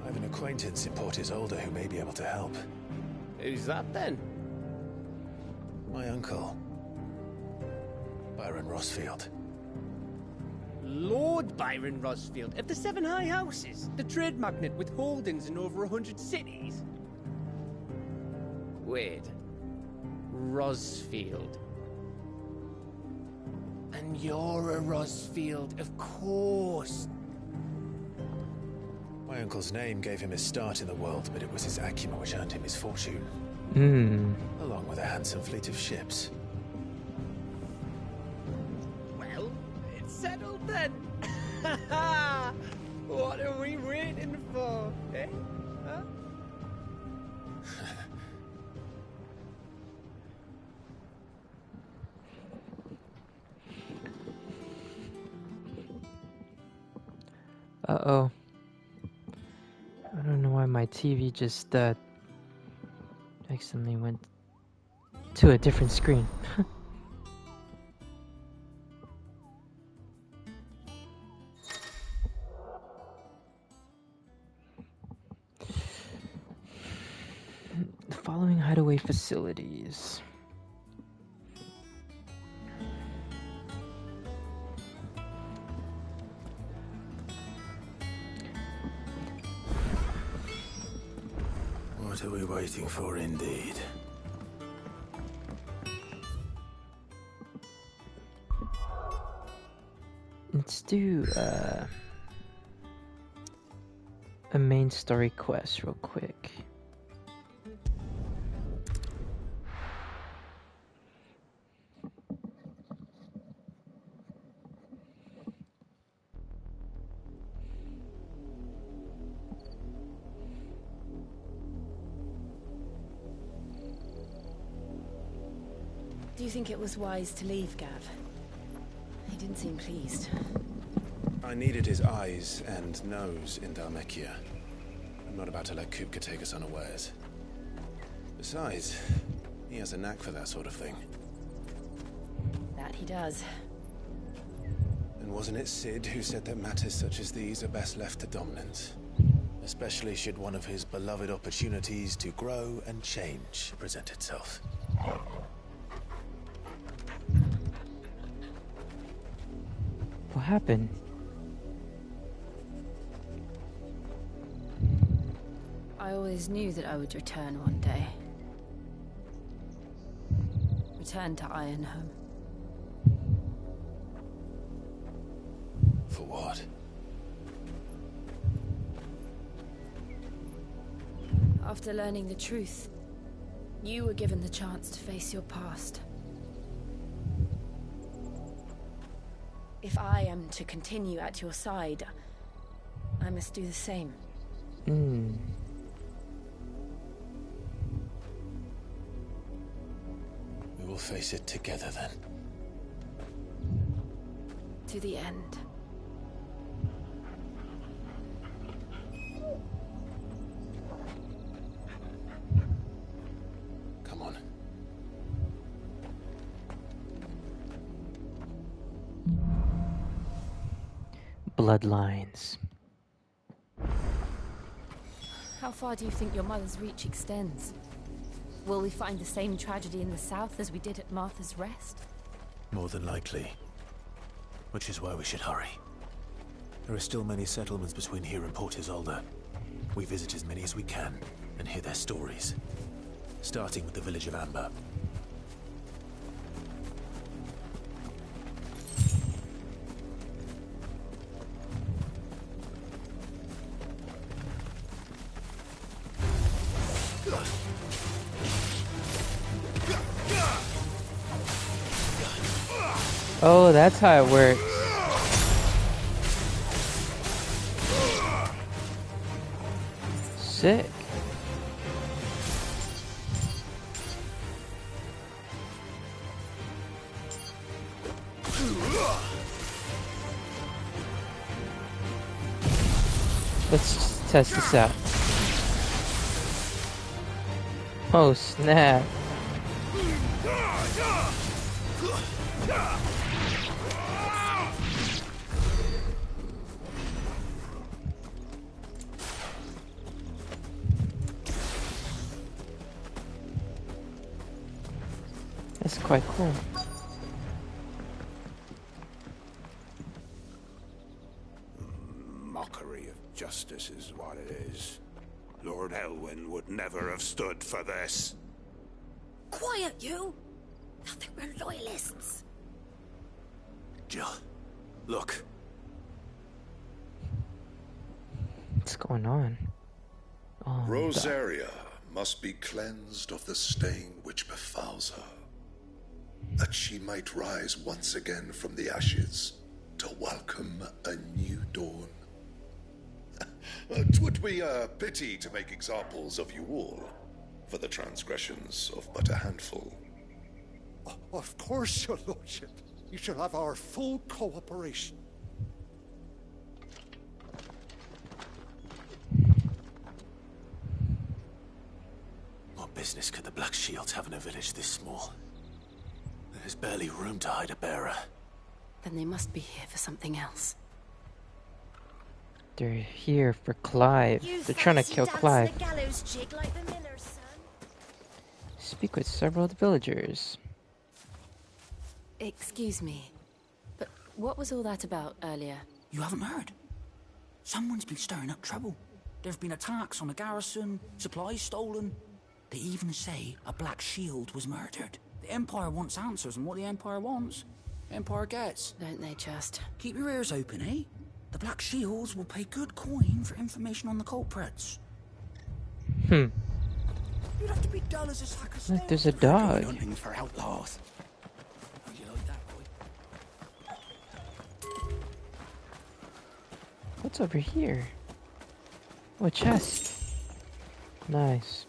I have an acquaintance in Port Isolde who may be able to help. Who's that then? My uncle, Byron Rosfield. Lord Byron Rosfield of the Seven High Houses, the trade magnate with holdings in over 100 cities. Wait, Rosfield. And you're a Rosfield, of course. My uncle's name gave him his start in the world, but it was his acumen which earned him his fortune. Along with a handsome fleet of ships. Well, it's settled then. What are we waiting for, eh? Huh? Uh-oh. I don't know why my TV just accidentally went to a different screen. The following hideaway facilities. What are we waiting for, indeed? Let's do a main story quest real quick. Do you think it was wise to leave, Gav? He didn't seem pleased. I needed his eyes and nose in Dhalmekia. I'm not about to let Kupka take us unawares. Besides, he has a knack for that sort of thing. That he does. And wasn't it Sid who said that matters such as these are best left to dominance? Especially should one of his beloved opportunities to grow and change present itself. What happened? I always knew that I would return one day. Return to Ironhome. For what? After learning the truth, you were given the chance to face your past. If I am to continue at your side, I must do the same. We will face it together then. To the end. Come on. Bloodlines. How far do you think your mother's reach extends? Will we find the same tragedy in the south as we did at Martha's Rest? More than likely. Which is why we should hurry. There are still many settlements between here and Port Isolde. We visit as many as we can and hear their stories. Starting with the village of Amber. Oh, that's how it works. Sick. Let's just test this out. Oh snap. That's quite cool. Mockery of justice is what it is. Lord Elwyn would never have stood for this. Quiet, you! I think we're loyalists. Jill, look. What's going on? Oh, Rosaria must be cleansed of the stain which befouls her, that she might rise once again from the ashes to welcome a new dawn. 'Twould be a pity to make examples of you all for the transgressions of but a handful. Of course, your lordship. You shall have our full cooperation. What business could the Black Shields have in a village this small? There's barely room to hide a bearer. Then they must be here for something else. They're here for Clive. They're trying to kill Clive. The gallows jig like the miller's son. Speak with several of the villagers. Excuse me, but what was all that about earlier? You haven't heard? Someone's been stirring up trouble. There have been attacks on the garrison, supplies stolen. They even say a Black Shield was murdered. The Empire wants answers, and what the Empire wants, the Empire gets. Don't they just? Keep your ears open, eh? The Black Shields will pay good coin for information on the culprits. Hmm. You'd have to be dull as a sack of Look, there's a dog. Hunting for outlaws. How do you like that, boy? What's over here? Oh, a chest. Nice.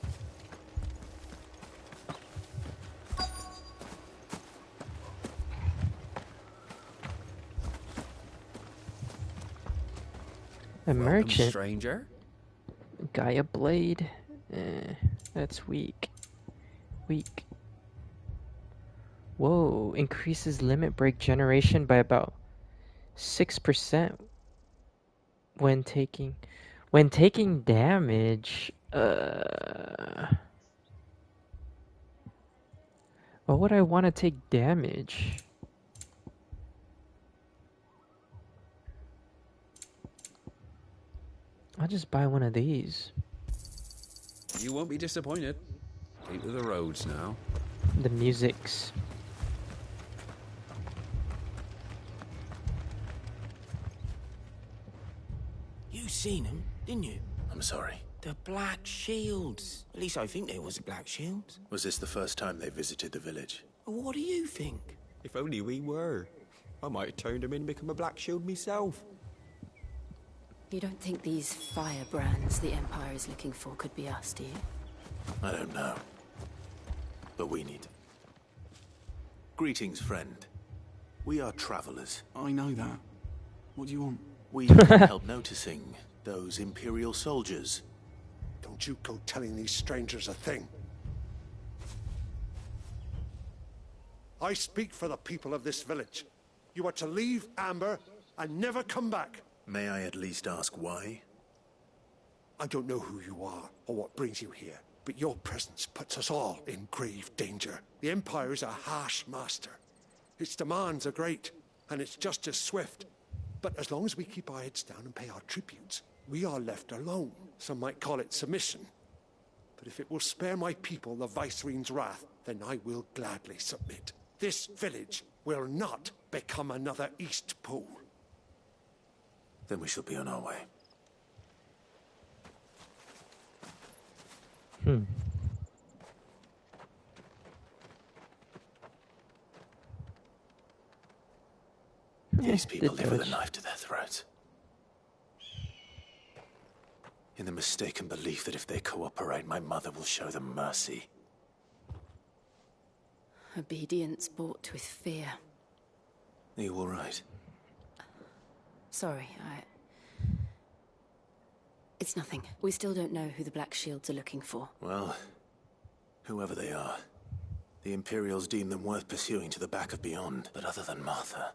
A merchant. Stranger. Gaia blade. That's weak. Weak. Whoa, increases limit break generation by about 6% when taking damage. Why would I want to take damage? I'll just buy one of these. You won't be disappointed. Keep to the roads now. The music's. You seen them, didn't you? I'm sorry. The Black Shields. At least I think there was a Black Shields. Was this the first time they visited the village? What do you think? If only we were. I might have turned him in and become a Black Shield myself. You don't think these firebrands the Empire is looking for could be us, do you? I don't know. But we need... Greetings, friend. We are travelers. I know that. What do you want? We need help noticing those Imperial soldiers. Don't you go telling these strangers a thing. I speak for the people of this village. You are to leave Amber and never come back. May I at least ask why? I don't know who you are or what brings you here, but your presence puts us all in grave danger. The Empire is a harsh master. Its demands are great, and its justice swift. But as long as we keep our heads down and pay our tributes, we are left alone. Some might call it submission. But if it will spare my people the Viceroy's wrath, then I will gladly submit. This village will not become another Eastpool. Then we shall be on our way. These people live with a knife to their throats. In the mistaken belief that if they cooperate, my mother will show them mercy. Obedience bought with fear. Are you all right? Sorry, It's nothing. We still don't know who the Black Shields are looking for. Well, whoever they are, the Imperials deem them worth pursuing to the back of beyond. But other than Martha,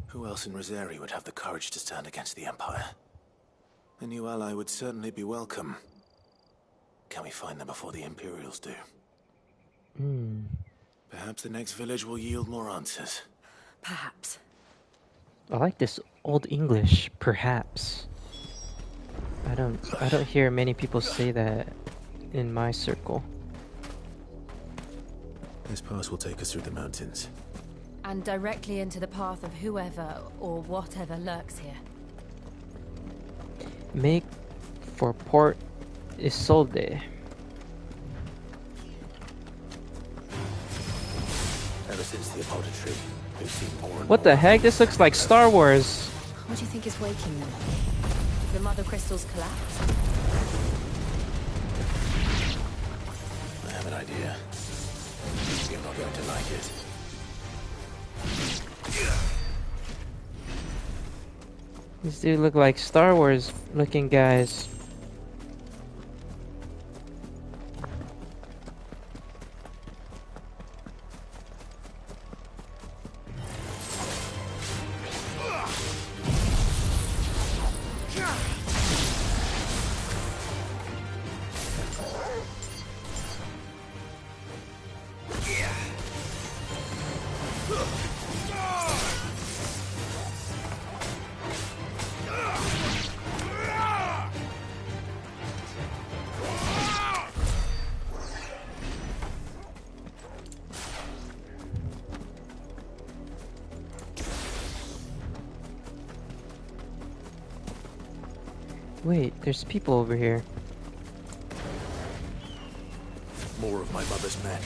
who else in Rosari would have the courage to stand against the Empire? A new ally would certainly be welcome. Can we find them before the Imperials do? Perhaps the next village will yield more answers. Perhaps. I like this old English, perhaps. I don't hear many people say that in my circle. This pass will take us through the mountains. And directly into the path of whoever or whatever lurks here. Make for Port Isolde. Ever since the Apollo tree, we've seen more and What the heck? This looks like Star Wars. What do you think is waking them? The mother crystals collapse? I have an idea. You're not going to like it. These do look like Star Wars looking guys. Wait, there's people over here. More of my mother's men.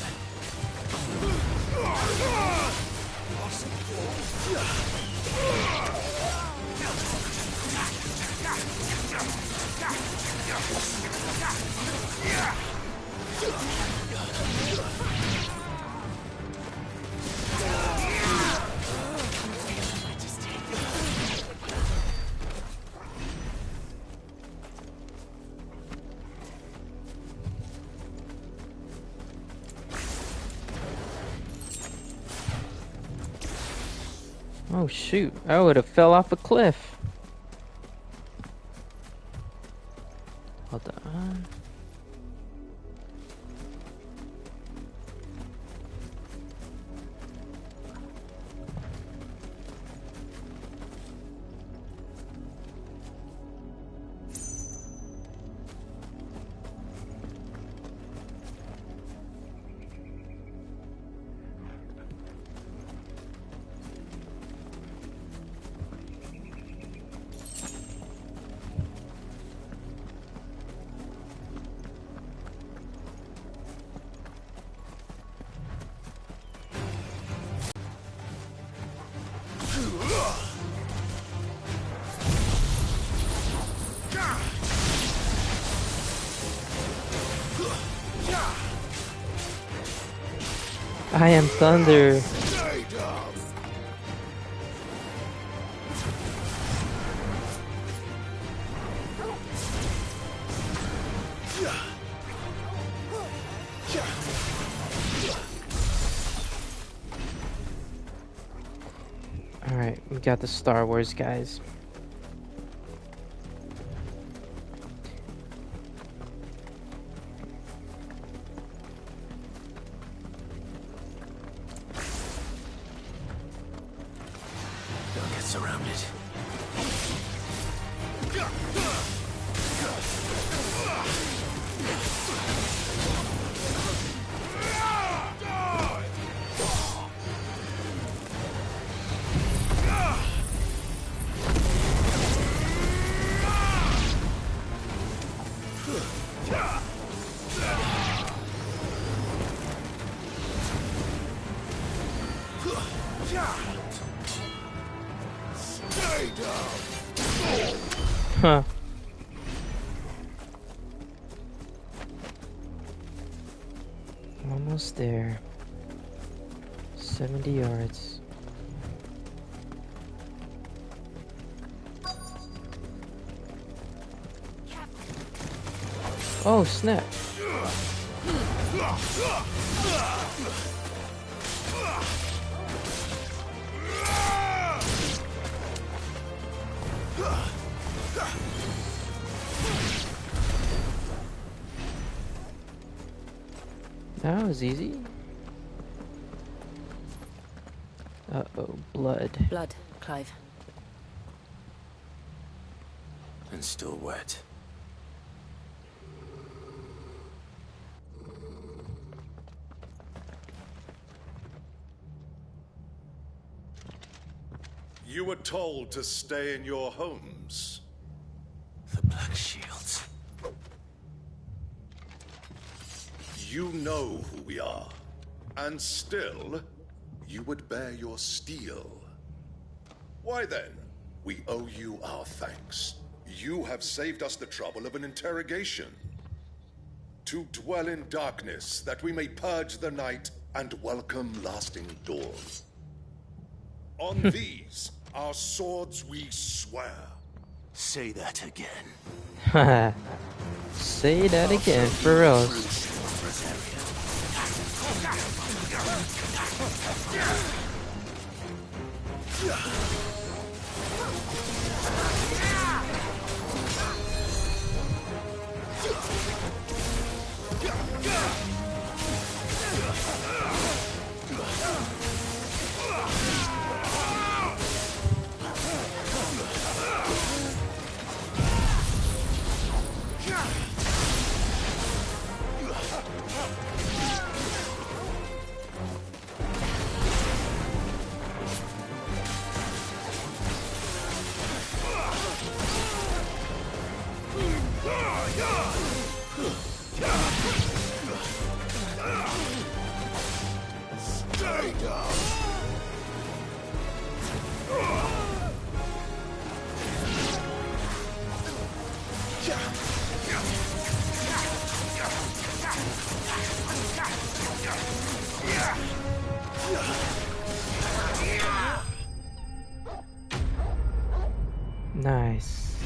Oh shoot, I would have fell off a cliff. Hold on. I am thunder. Alright, we got the Star Wars guys. Don't get surrounded. Huh. Almost there. 70 yards. Oh, snap. That was easy. Uh-oh, blood. Blood, Clive. And still wet. You were told to stay in your homes. The Black Shields. You know who we are. And still, you would bear your steel. Why then, we owe you our thanks. You have saved us the trouble of an interrogation. To dwell in darkness, that we may purge the night and welcome lasting dawn. On these, our swords we swear. Say that again. Say that again, for real. Nice.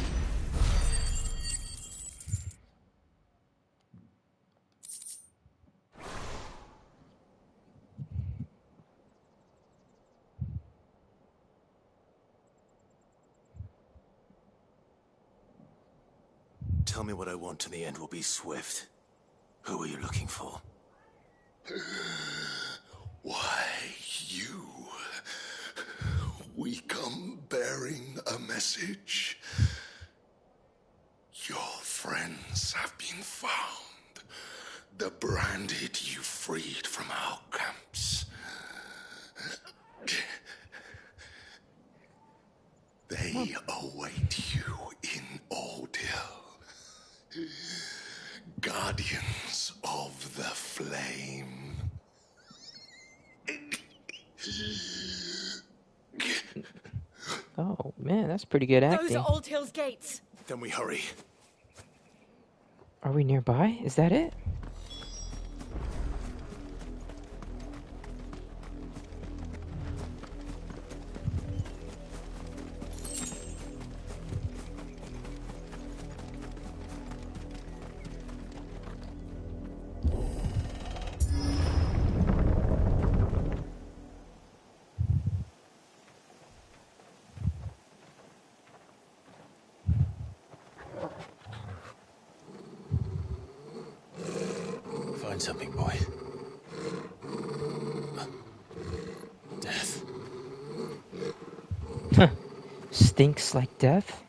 Tell me what I want and the end will be swift. Who are you looking for? Why, you. We come bearing a message. Your friends have been found. The branded you freed from our camps. They await you in Aldil. Guardians of the Flame. Oh man, that's pretty good acting. Those are Old Hill's gates. Then we hurry. Are we nearby? Is that it? Find something, boy. Death. Stinks like death?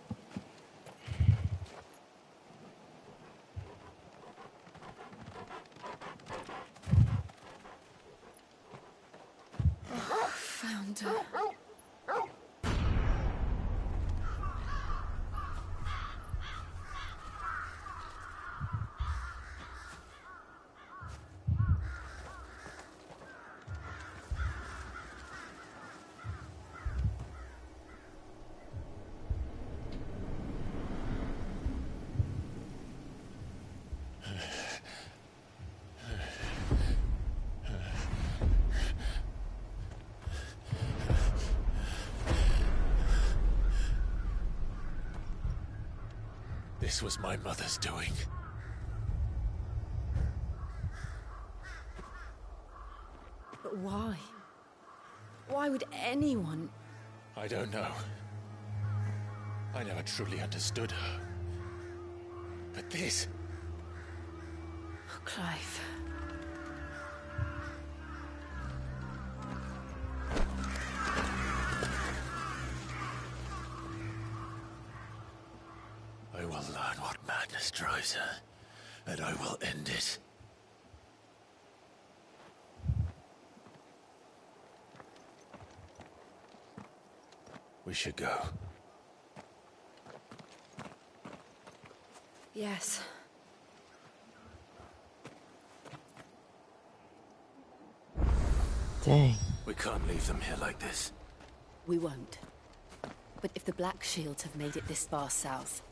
Found her. This was my mother's doing. But why? Why would anyone... I don't know. I never truly understood her. But this... Oh, Clive. I will learn what madness drives her, and I will end it. We should go. Yes. Dang. We can't leave them here like this. We won't. But if the Black Shields have made it this far south,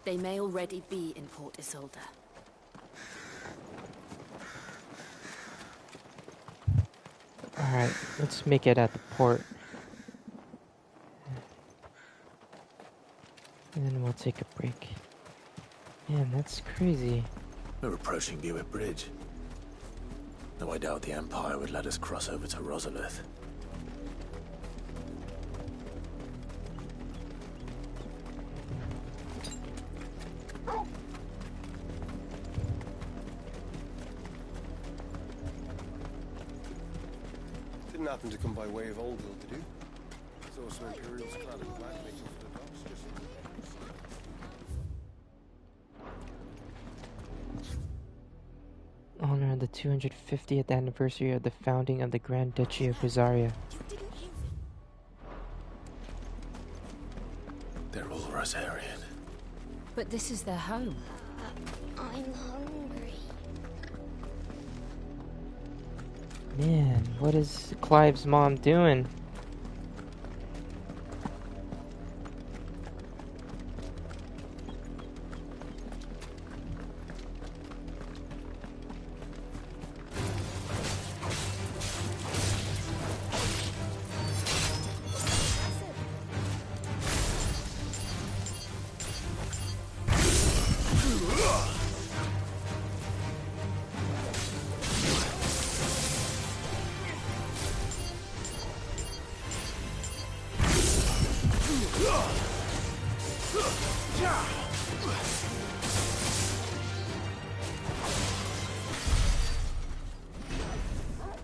they may already be in Port Isolde. Alright, let's make it at the port. And then we'll take a break. Man, that's crazy. We're approaching Buick Bridge. Though I doubt the Empire would let us cross over to Rosalith. Didn't happen to come by way of Oldville, did you? Saw some Imperials clad in black making for the docks just... Honor the 250th anniversary of the founding of the Grand Duchy of Rosaria. They're all Rosarian. But this is their home. I'm hungry. Man, what is Clive's mom doing?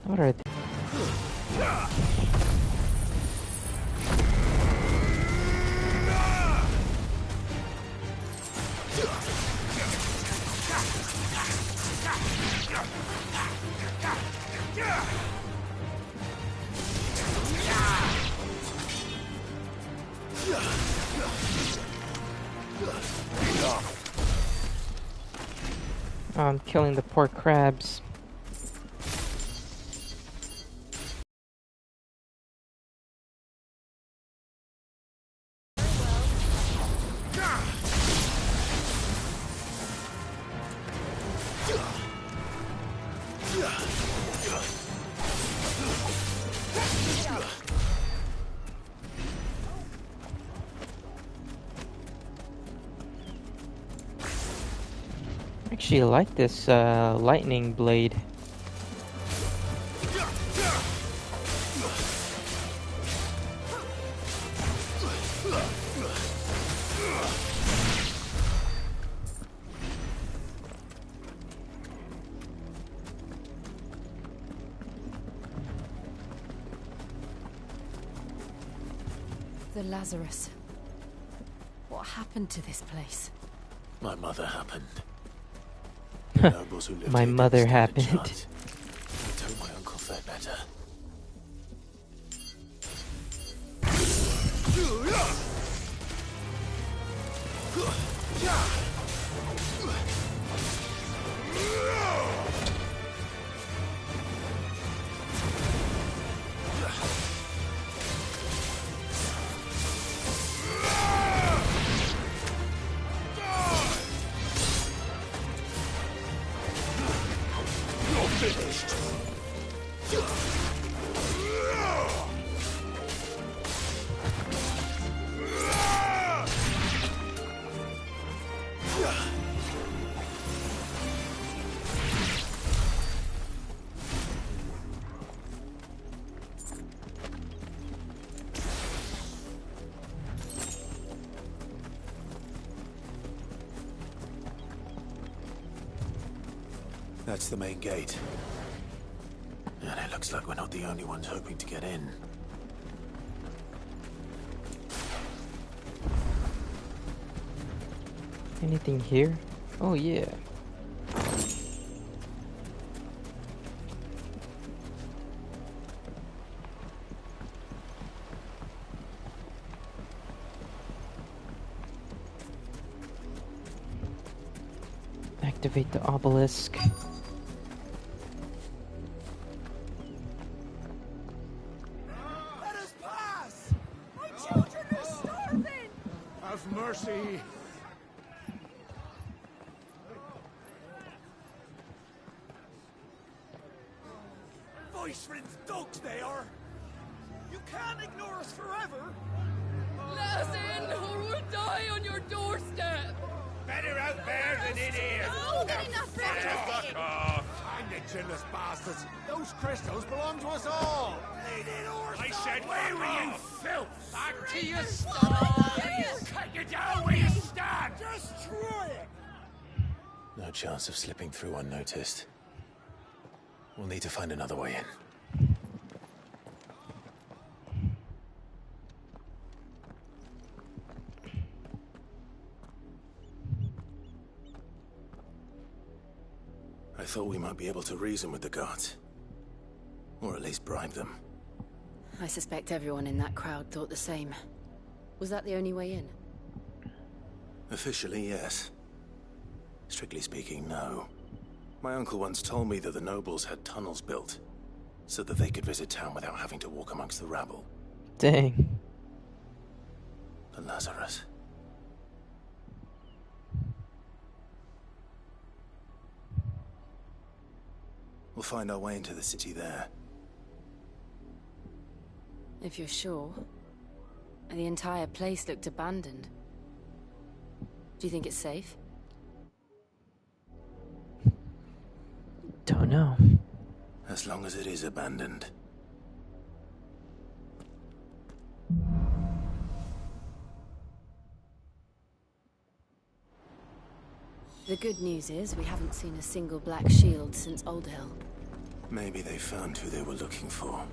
What are they? Oh, I'm killing the poor crabs. Actually, I like this lightning blade. The Lazarus. What happened to this place? My mother happened. The nobles who lived My here mother didn't stand a happened. chance. I told my uncle fare better. That's the main gate. And it looks like we're not the only ones hoping to get in. Anything here? Oh yeah. Activate the obelisk. Let us pass! My children are starving! Have mercy! Viceland's dogs they are! You can't ignore us forever! Let us in, or we'll die on your doorstep! Better out there than in here! Oh, get enough Fuck off! Find the chinless bastards! Those crystals belong to us all! I said, where were you, filth? Back to your stall! Cut you down where you stand! Just try it! No chance of slipping through unnoticed. We'll need to find another way in. I thought we might be able to reason with the guards. Or at least bribe them. I suspect everyone in that crowd thought the same. Was that the only way in? Officially, yes. Strictly speaking, no. My uncle once told me that the nobles had tunnels built, so that they could visit town without having to walk amongst the rabble. Dang. The Lazarus. We'll find our way into the city there. If you're sure. The entire place looked abandoned. Do you think it's safe? Don't know. As long as it is abandoned. The good news is we haven't seen a single black shield since Old Hill. Maybe they found who they were looking for.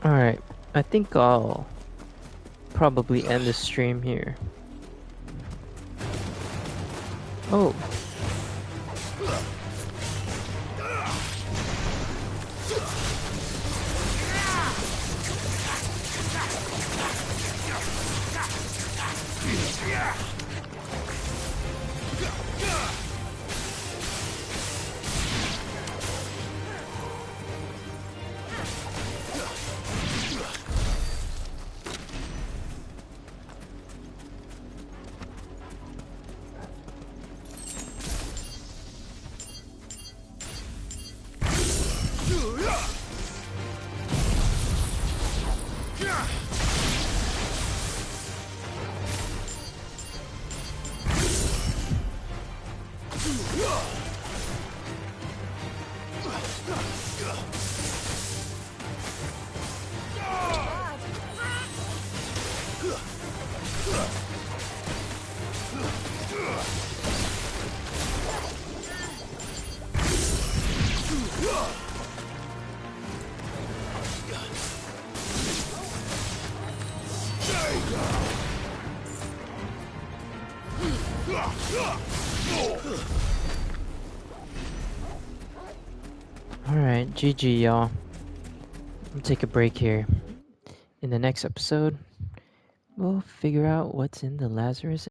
Alright, I think I'll probably end the stream here. Oh. Alright, GG y'all. I'll take a break here. In the next episode, we'll figure out what's in the Lazarus